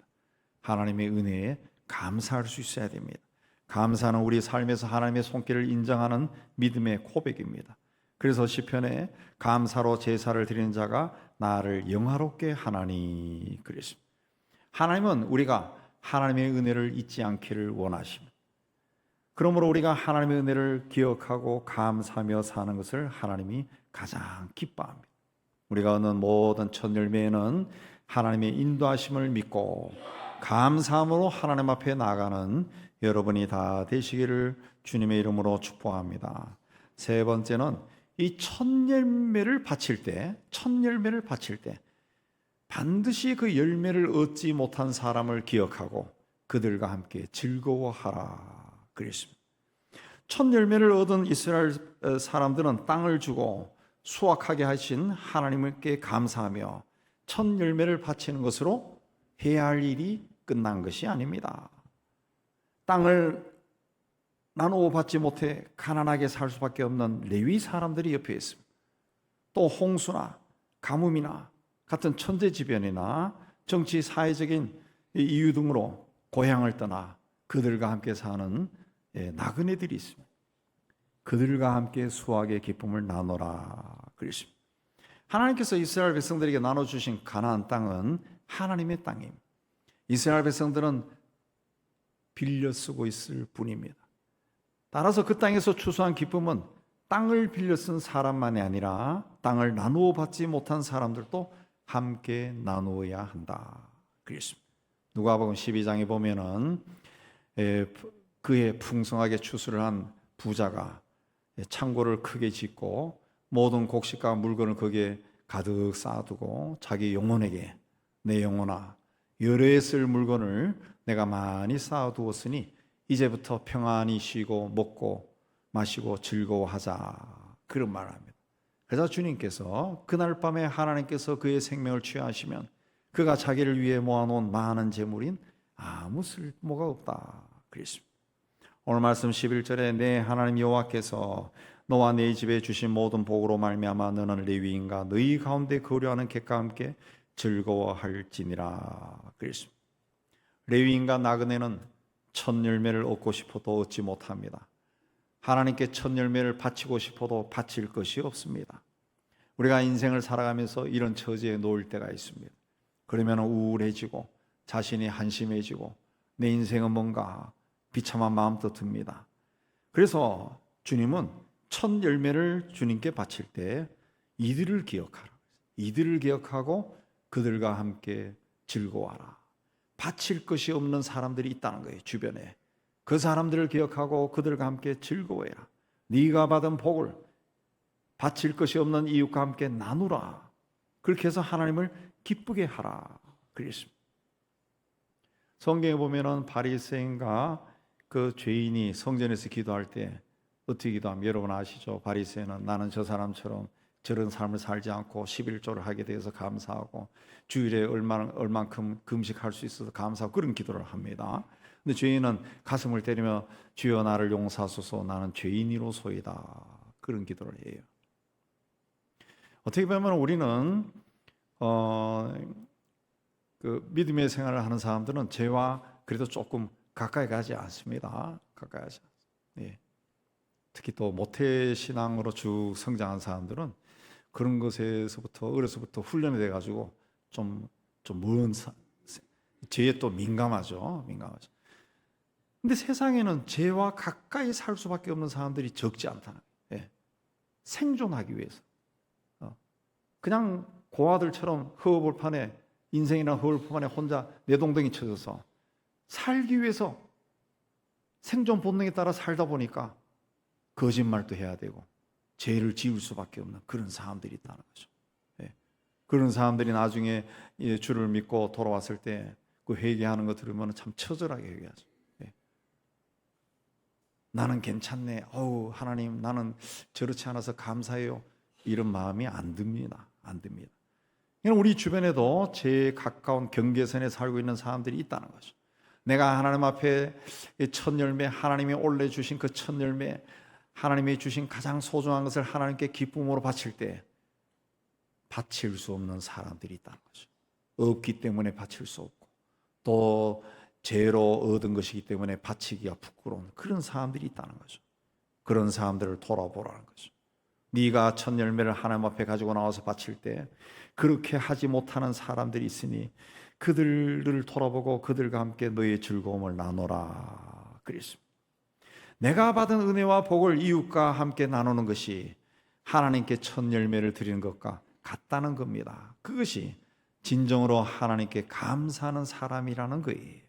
하나님의 은혜에 감사할 수 있어야 됩니다. 감사는 우리 삶에서 하나님의 손길을 인정하는 믿음의 고백입니다. 그래서 시편에 감사로 제사를 드리는 자가 나를 영화롭게 하나니 그랬습니다. 하나님은 우리가 하나님의 은혜를 잊지 않기를 원하십니다. 그러므로 우리가 하나님의 은혜를 기억하고 감사하며 사는 것을 하나님이 가장 기뻐합니다. 우리가 얻는 모든 첫 열매에는 하나님의 인도하심을 믿고 감사함으로 하나님 앞에 나가는 여러분이 다 되시기를 주님의 이름으로 축복합니다. 세 번째는 이 첫 열매를 바칠 때 반드시 그 열매를 얻지 못한 사람을 기억하고 그들과 함께 즐거워하라 그랬습니다. 첫 열매를 얻은 이스라엘 사람들은 땅을 주고 수확하게 하신 하나님께 감사하며 첫 열매를 바치는 것으로 해야 할 일이 끝난 것이 아닙니다. 땅을 나누어 받지 못해 가난하게 살 수밖에 없는 레위 사람들이 옆에 있습니다. 또 홍수나 가뭄이나 같은 천재지변이나 정치 사회적인 이유 등으로 고향을 떠나 그들과 함께 사는 나그네들이 있습니다. 그들과 함께 수확의 기쁨을 나누라 그랬습니다. 하나님께서 이스라엘 백성들에게 나눠주신 가나안 땅은 하나님의 땅입니다. 이스라엘 백성들은 빌려 쓰고 있을 뿐입니다. 따라서 그 땅에서 추수한 기쁨은 땅을 빌려 쓴 사람만이 아니라 땅을 나누어 받지 못한 사람들도 함께 나누어야 한다 그랬습니다. 누가복음 12장에 보면은 그의 풍성하게 추수를 한 부자가 창고를 크게 짓고 모든 곡식과 물건을 거기에 가득 쌓아두고 자기 영혼에게 내 영혼아 여러 해 쓸 물건을 내가 많이 쌓아두었으니 이제부터 평안히 쉬고 먹고 마시고 즐거워하자 그런 말을 합니다. 그래서 주님께서 그날 밤에 하나님께서 그의 생명을 취하시면 그가 자기를 위해 모아놓은 많은 재물인 아무 쓸모가 없다 그랬습니다. 오늘 말씀 11절에 내 하나님 여호와께서 너와 네 집에 주신 모든 복으로 말미암아 너는 레위인과 너희 가운데 거류하는 객과 함께 즐거워할지니라 그랬습니다. 레위인과 나그네는 첫 열매를 얻고 싶어도 얻지 못합니다. 하나님께 첫 열매를 바치고 싶어도 바칠 것이 없습니다. 우리가 인생을 살아가면서 이런 처지에 놓일 때가 있습니다. 그러면 우울해지고 자신이 한심해지고 내 인생은 뭔가 비참한 마음도 듭니다. 그래서 주님은 첫 열매를 주님께 바칠 때 이들을 기억하라. 이들을 기억하고 그들과 함께 즐거워하라. 바칠 것이 없는 사람들이 있다는 거예요. 주변에. 그 사람들을 기억하고 그들과 함께 즐거워해라. 네가 받은 복을 바칠 것이 없는 이웃과 함께 나누라. 그렇게 해서 하나님을 기쁘게 하라 그랬습니다. 성경에 보면은 바리새인과 그 죄인이 성전에서 기도할 때 어떻게 기도하면 여러분 아시죠? 바리새인은 나는 저 사람처럼 저런 삶을 살지 않고 11조를 하게 되어서 감사하고 주일에 얼만큼 금식할 수 있어서 감사하고 그런 기도를 합니다. 근데 죄인은 가슴을 때리며 주여 나를 용서하소서 나는 죄인이로소이다 그런 기도를 해요. 어떻게 보면 우리는 그 믿음의 생활을 하는 사람들은 죄와 그래도 조금 가까이 가지 않습니다. 가까이 가지 않습니다. 예. 특히 또 모태신앙으로 쭉 성장한 사람들은 그런 것에서부터 어려서부터 훈련이 돼가지고 좀 먼 죄에 또 민감하죠. 근데 세상에는 죄와 가까이 살 수밖에 없는 사람들이 적지 않다. 예. 생존하기 위해서. 그냥 고아들처럼 허허벌판에 인생이나 허허벌판에 혼자 내동댕이 쳐져서 살기 위해서 생존 본능에 따라 살다 보니까 거짓말도 해야 되고 죄를 지을 수밖에 없는 그런 사람들이 있다는 거죠. 예. 그런 사람들이 나중에 주를 믿고 돌아왔을 때 그 회개하는 거 들으면 참 처절하게 회개하죠. 나는 괜찮네. 하나님, 나는 저렇지 않아서 감사해요. 이런 마음이 안 듭니다. 안 듭니다. 우리 주변에도 제 가까운 경계선에 살고 있는 사람들이 있다는 거죠. 내가 하나님 앞에 첫 열매, 하나님이 올려주신 그 첫 열매, 하나님이 주신 가장 소중한 것을 하나님께 기쁨으로 바칠 때 바칠 수 없는 사람들이 있다는 거죠. 없기 때문에 바칠 수 없고, 또 죄로 얻은 것이기 때문에 바치기가 부끄러운 그런 사람들이 있다는 거죠. 그런 사람들을 돌아보라는 거죠. 네가 첫 열매를 하나님 앞에 가지고 나와서 바칠 때 그렇게 하지 못하는 사람들이 있으니 그들을 돌아보고 그들과 함께 너의 즐거움을 나눠라 그랬습니다. 내가 받은 은혜와 복을 이웃과 함께 나누는 것이 하나님께 첫 열매를 드리는 것과 같다는 겁니다. 그것이 진정으로 하나님께 감사하는 사람이라는 거예요.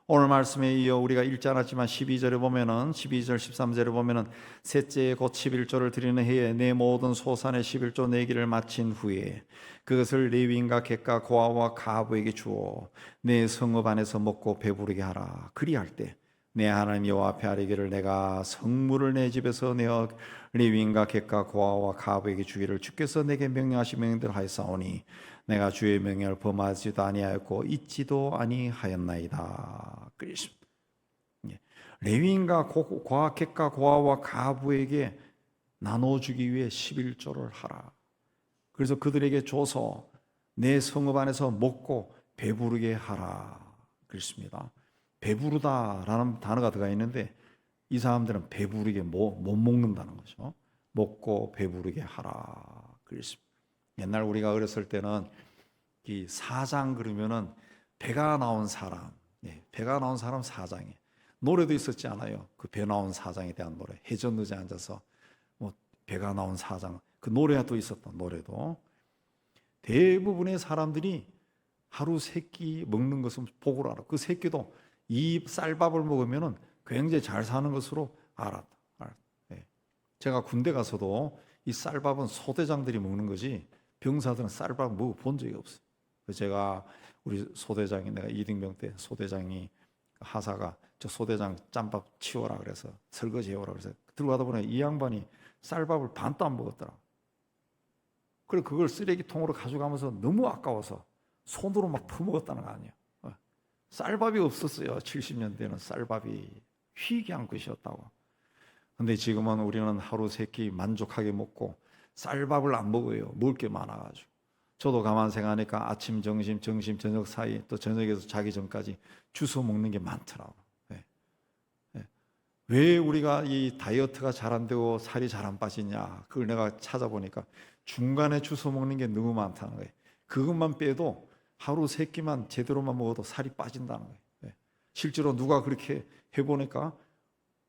오늘 말씀에 이어 우리가 읽지 않았지만 12절에 보면은 12절 13절에 보면은 셋째에 곧 11조를 드리는 해에 내 모든 소산의 11조 내기를 마친 후에 그것을 레위인과 객과 고아와 가부에게 주어 내 성읍 안에서 먹고 배부르게 하라. 그리할 때 내 하나님 여호와 앞에 아뢰기를 내가 성물을 내 집에서 내어 레위인과 객과 고아와 가부에게 주기를 주께서 내게 명령하신 명령대로 하였사오니 내가 주의 명령을 범하지도 아니하였고 잊지도 아니하였나이다. 그랬습니다. 레위인과 객과 고아와 가부에게 나눠주기 위해 11조를 하라. 그래서 그들에게 줘서 내 성읍 안에서 먹고 배부르게 하라 그랬습니다. 배부르다라는 단어가 들어가 있는데 이 사람들은 배부르게 못 먹는다는 거죠. 먹고 배부르게 하라 그랬습니다. 옛날 우리가 어렸을 때는 이 사장 그러면은 배가 나온 사람, 배가 나온 사람 사장이 노래도 있었지 않아요? 그 배 나온 사장에 대한 노래, 해전의자에 앉아서 뭐 배가 나온 사장, 그 노래도 있었던 노래도. 대부분의 사람들이 하루 세 끼 먹는 것은 복을 알아. 그 세 끼도 이 쌀밥을 먹으면은 굉장히 잘 사는 것으로 알았다. 제가 군대 가서도 이 쌀밥은 소대장들이 먹는 거지 병사들은 쌀밥 먹어본 적이 없어요. 제가 우리 소대장이, 내가 이등병 때 소대장이 하사가 저 소대장 짬밥 치워라 그래서 설거지 해오라 그래서 들어가다 보니 이 양반이 쌀밥을 반도 안 먹었더라. 그리고 그걸 쓰레기통으로 가져가면서 너무 아까워서 손으로 막 퍼먹었다는 거 아니에요. 쌀밥이 없었어요. 70년대는 쌀밥이 희귀한 것이었다고. 근데 지금은 우리는 하루 세 끼 만족하게 먹고 쌀밥을 안 먹어요. 먹을 게 많아가지고. 저도 가만 생각하니까 아침, 점심, 저녁 사이 또 저녁에서 자기 전까지 주워 먹는 게 많더라고. 왜 우리가 이 다이어트가 잘 안 되고 살이 잘 안 빠지냐? 그걸 내가 찾아보니까 중간에 주워 먹는 게 너무 많다는 거예요. 그것만 빼도 하루 세 끼만 제대로만 먹어도 살이 빠진다는 거예요. 실제로 누가 그렇게 해보니까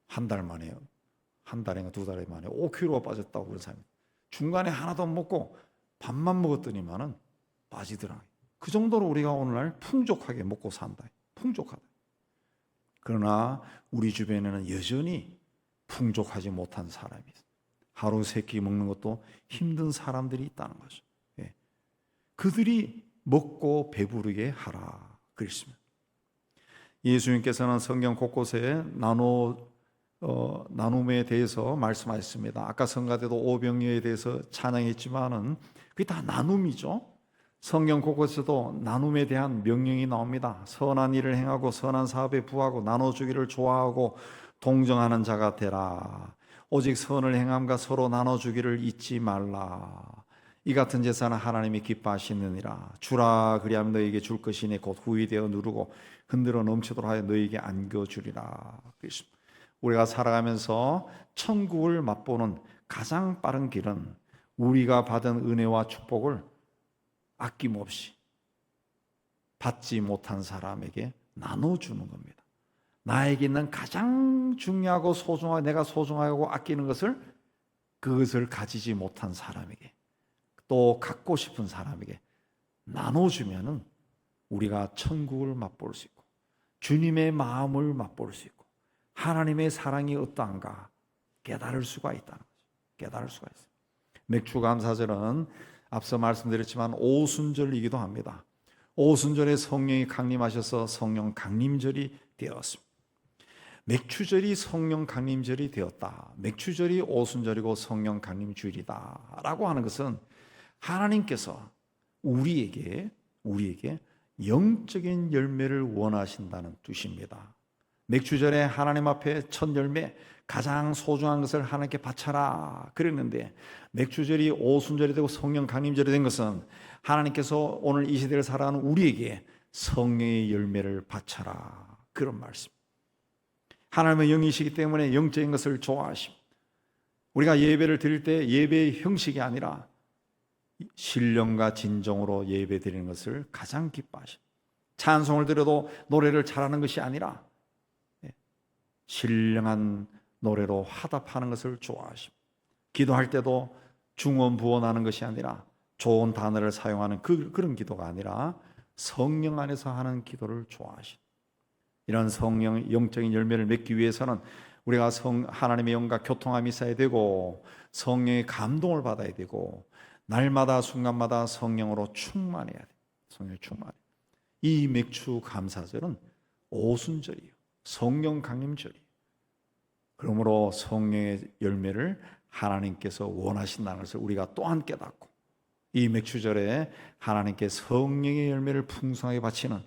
한 달 만에요. 한 달인가 두 달 만에 5kg가 빠졌다고 그런 사람이. 중간에 하나도 안 먹고 밥만 먹었더니만은 빠지더라. 그 정도로 우리가 오늘날 풍족하게 먹고 산다. 풍족하다. 그러나 우리 주변에는 여전히 풍족하지 못한 사람이 있어요. 하루 세 끼 먹는 것도 힘든 사람들이 있다는 거죠. 그들이 먹고 배부르게 하라 그랬습니다. 예수님께서는 성경 곳곳에 나눔에 대해서 말씀하셨습니다. 아까 성가대도 오병이어에 대해서 찬양했지만은 그게 다 나눔이죠. 성경 곳곳에도 나눔에 대한 명령이 나옵니다. 선한 일을 행하고 선한 사업에 부하고 나눠주기를 좋아하고 동정하는 자가 되라. 오직 선을 행함과 서로 나눠주기를 잊지 말라. 이 같은 제사는 하나님이 기뻐하시느니라. 주라 그리하면 너에게 줄 것이니 곧 후이되어 누르고 흔들어 넘치도록 하여 너에게 안겨주리라. 우리가 살아가면서 천국을 맛보는 가장 빠른 길은 우리가 받은 은혜와 축복을 아낌없이 받지 못한 사람에게 나눠주는 겁니다. 나에게 있는 가장 중요하고 소중하고 내가 소중하고 아끼는 것을 그것을 가지지 못한 사람에게 또 갖고 싶은 사람에게 나눠주면은 우리가 천국을 맛볼 수 있고 주님의 마음을 맛볼 수 있고 하나님의 사랑이 어떠한가 깨달을 수가 있다는 거죠. 깨달을 수가 있어요. 맥주 감사절은 앞서 말씀드렸지만 오순절이기도 합니다. 오순절에 성령이 강림하셔서 성령 강림절이 되었습니다. 맥추절이 성령 강림절이 되었다. 맥추절이 오순절이고 성령 강림주일이다 라고 하는 것은 하나님께서 우리에게 영적인 열매를 원하신다는 뜻입니다. 맥추절에 하나님 앞에 첫 열매, 가장 소중한 것을 하나님께 바쳐라 그랬는데, 맥추절이 오순절이 되고 성령 강림절이 된 것은 하나님께서 오늘 이 시대를 살아가는 우리에게 성령의 열매를 바쳐라 그런 말씀. 하나님은 영이시기 때문에 영적인 것을 좋아하십니다. 우리가 예배를 드릴 때 예배의 형식이 아니라 신령과 진정으로 예배 드리는 것을 가장 기뻐하십니다. 찬송을 드려도 노래를 잘하는 것이 아니라 신령한 노래로 화답하는 것을 좋아하십니다. 기도할 때도 중언부언하는 것이 아니라 좋은 단어를 사용하는 그런 기도가 아니라 성령 안에서 하는 기도를 좋아하십니다. 이런 성령 영적인 열매를 맺기 위해서는 우리가 하나님의 영과 교통함이 있어야 되고 성령의 감동을 받아야 되고 날마다 순간마다 성령으로 충만해야 돼요. 성령에 충만해. 이 맥추 감사절은 오순절이에요. 성령 강림절이에요. 그러므로 성령의 열매를 하나님께서 원하신다는 것을 우리가 또한 깨닫고 이 맥추절에 하나님께 성령의 열매를 풍성하게 바치는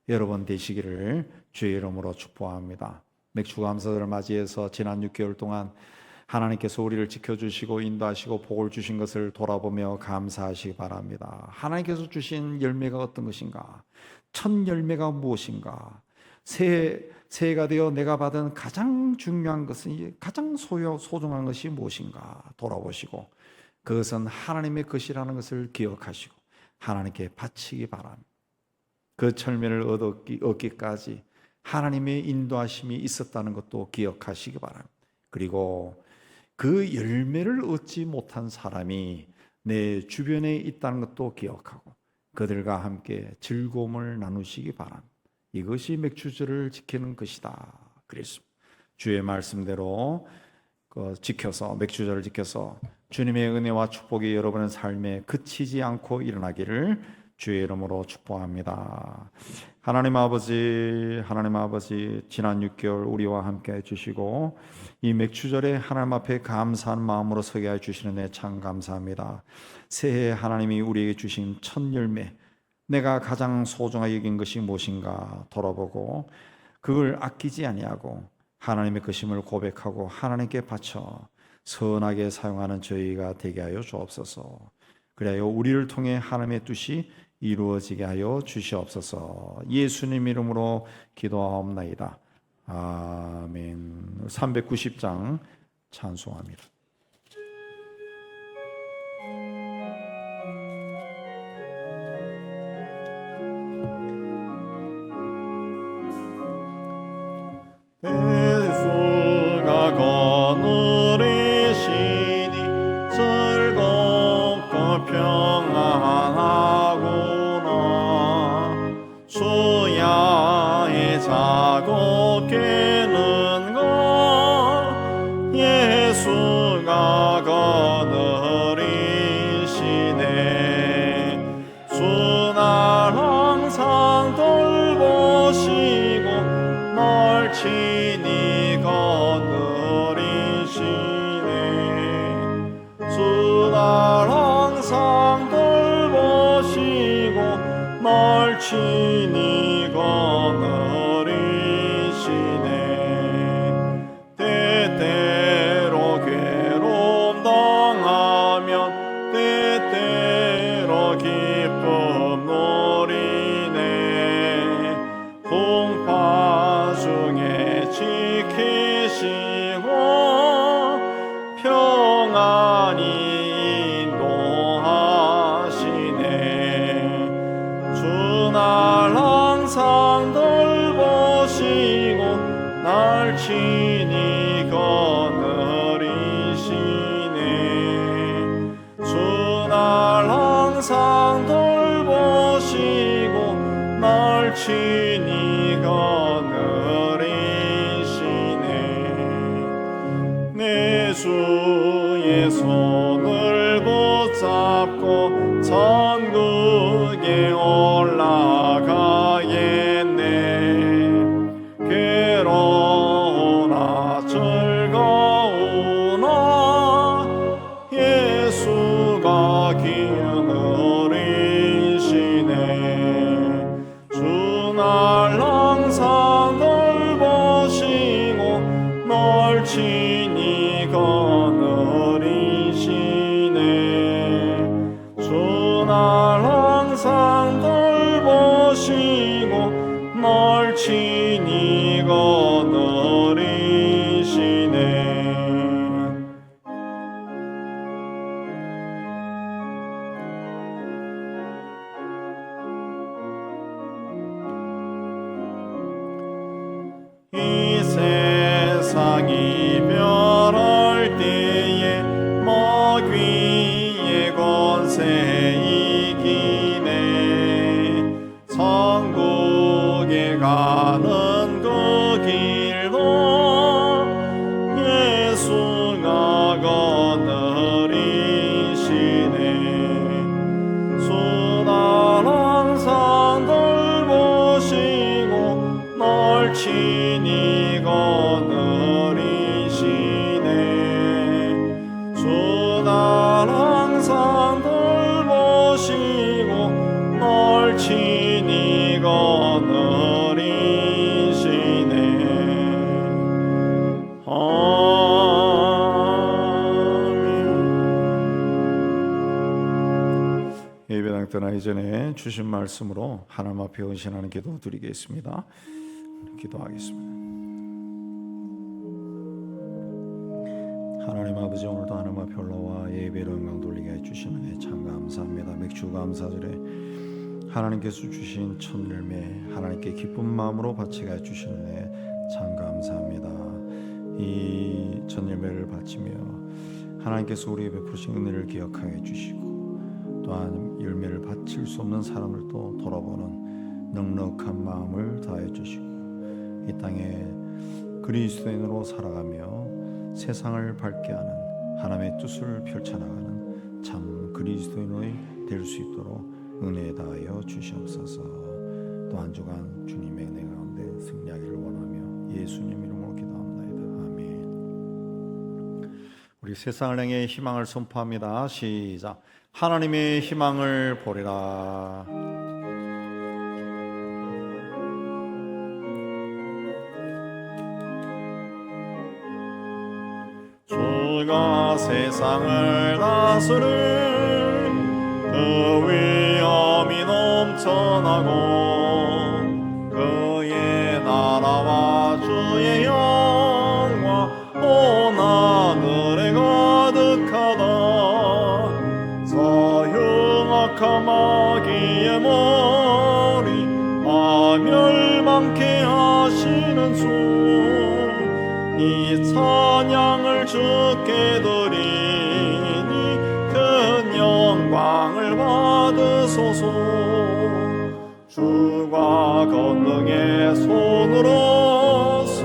여러분 되시기를 주의 이름으로 축복합니다. 맥추 감사절을 맞이해서 지난 6개월 동안 하나님께서 우리를 지켜주시고 인도하시고 복을 주신 것을 돌아보며 감사하시기 바랍니다. 하나님께서 주신 열매가 어떤 것인가? 첫 열매가 무엇인가? 새해가 되어 내가 받은 가장 중요한 것은, 가장 소중한 것이 무엇인가 돌아보시고 그것은 하나님의 것이라는 것을 기억하시고 하나님께 바치기 바랍니다. 그 열매를 얻기까지 하나님의 인도하심이 있었다는 것도 기억하시기 바랍니다. 그리고 그 열매를 얻지 못한 사람이 내 주변에 있다는 것도 기억하고 그들과 함께 즐거움을 나누시기 바랍니다. 이것이 맥추절을 지키는 것이다 그랬습니다. 주의 말씀대로 지켜서 맥추절을 지켜서 주님의 은혜와 축복이 여러분의 삶에 그치지 않고 일어나기를 주의 이름으로 축복합니다. 하나님 아버지 지난 6개월 우리와 함께 해주시고 이 맥추절에 하나님 앞에 감사한 마음으로 서게 해주시는 데 참 감사합니다. 새해 하나님이 우리에게 주신 첫 열매, 내가 가장 소중하게 여긴 것이 무엇인가 돌아보고 그걸 아끼지 아니하고 하나님의 것임을 고백하고 하나님께 바쳐 선하게 사용하는 저희가 되게 하여 주옵소서. 그래야 우리를 통해 하나님의 뜻이 이루어지게 하여 주시옵소서. 예수님 이름으로 기도하옵나이다. 아멘. 390장 찬송합니다. 예수가 거느리시니 즐겁고 평안하구나. 수야에 자고 깨는 것 예수가 거느리시네. 주날 항상 돌보시고 널 친히 거느리시네. 주날 항상 돌보시고 널 친히 거느리시네. 때때로 괴로움 당하면 때때로 기쁨 누리네. 풍파 중에 지키시고 평안히 인도하시네. 주날 항상 돌보시고 날 친히 거느리시네. 주날 항상 돌보시고 날 친히 거느리시네. 내 주의 손을 붙잡고 기으리시네 주 날 항상 돌보시고 널 친히 거느리시네 주 날 항상 돌보시고 널 친히 거느리시네 이 세상 이별할 때에 먹위의 권세 이기네 천국에 가는 그 길도 예수가 거느리시네 수날 항상 돌보시고 널 친히 거느리시네 수날 항상 돌보시고 널 친히 거느리시네 아멘. 예배당 떠나기 전에 주신 말씀으로 하나님 앞에 헌신하는 기도 드리겠습니다. 기도하겠습니다. 하나님 아버지, 오늘도 하나님 앞에 올라와 예배로 영광 돌리게 해주시는 애 참 감사합니다. 맥주 감사절에 하나님께서 주신 첫 열매 하나님께 기쁜 마음으로 바치게 해주시는 애 참 감사합니다. 이 첫 열매를 바치며 하나님께서 우리에게 베푸신 은혜를 기억하게 해주시고 또한 열매를 바칠 수 없는 사람을 또 돌아보는 넉넉한 마음을 다해 주시고 이 땅에 그리스도인으로 살아가며 세상을 밝게 하는 하나님의 뜻을 펼쳐나가는 참 그리스도인이 될 수 있도록 은혜 다하여 주시옵소서. 또 한 주간 주님의 은혜 가운데 승리하기를 원하며 예수님 이름으로 기도합니다. 아멘. 우리 세상을 향해 희망을 선포합니다. 시작. 하나님의 희망을 보리라. 주가 세상을 다스린 그 위엄이 넘쳐나고 그의 나라와 주의 영광 온 하늘에 가득하다 사흉악한 마귀의 머리 멸망케 하시는 주 이 찬양을 주께 드리니 큰 영광을 받으소서 주가 권능의 손으로서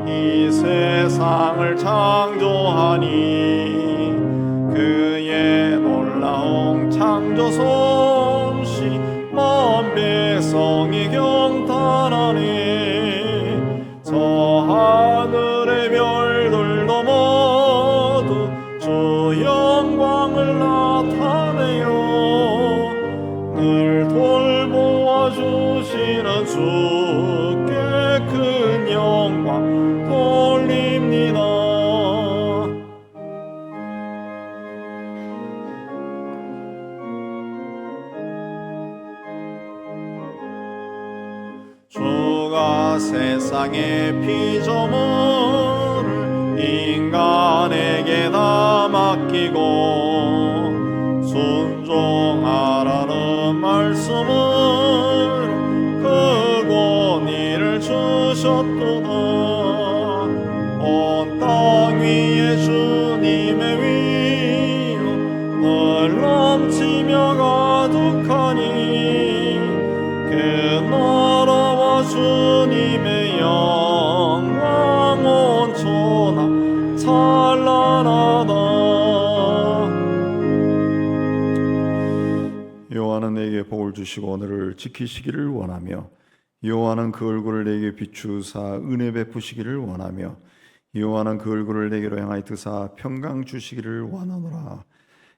이 세상을 창조하니 그의 놀라운 창조 솜씨 먼 백성이 경탄하니 저 하늘의 별들도 모두 주 영광을 나타내요 늘 돌보아 주시는 주께 큰 영광 돌립니다. 주가 세상의 피조물을 인간에게 다 맡기고 순종하라는 말씀을 그 권위를 주셨도다 온 땅 위에 주님의 위로 늘 넘치며 가득하니 그 나라와 주님의 영광 온 천하 찬란하다. 여호와는 내게 복을 주시고 오늘을 지키시기를 원하며 여호와는 그 얼굴을 내게 비추사 은혜 베푸시기를 원하며 여호와는 그 얼굴을 내게로 향하여 드사 평강 주시기를 원하노라.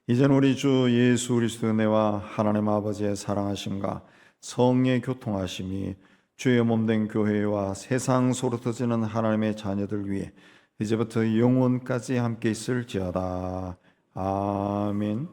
이제는 우리 주 예수 그리스도의 은혜와 하나님 아버지의 사랑하심과 성령의 교통하심이 주의 몸된 교회와 세상 소로 터지는 하나님의 자녀들 위해 이제부터 영원까지 함께 있을지어다. 아멘.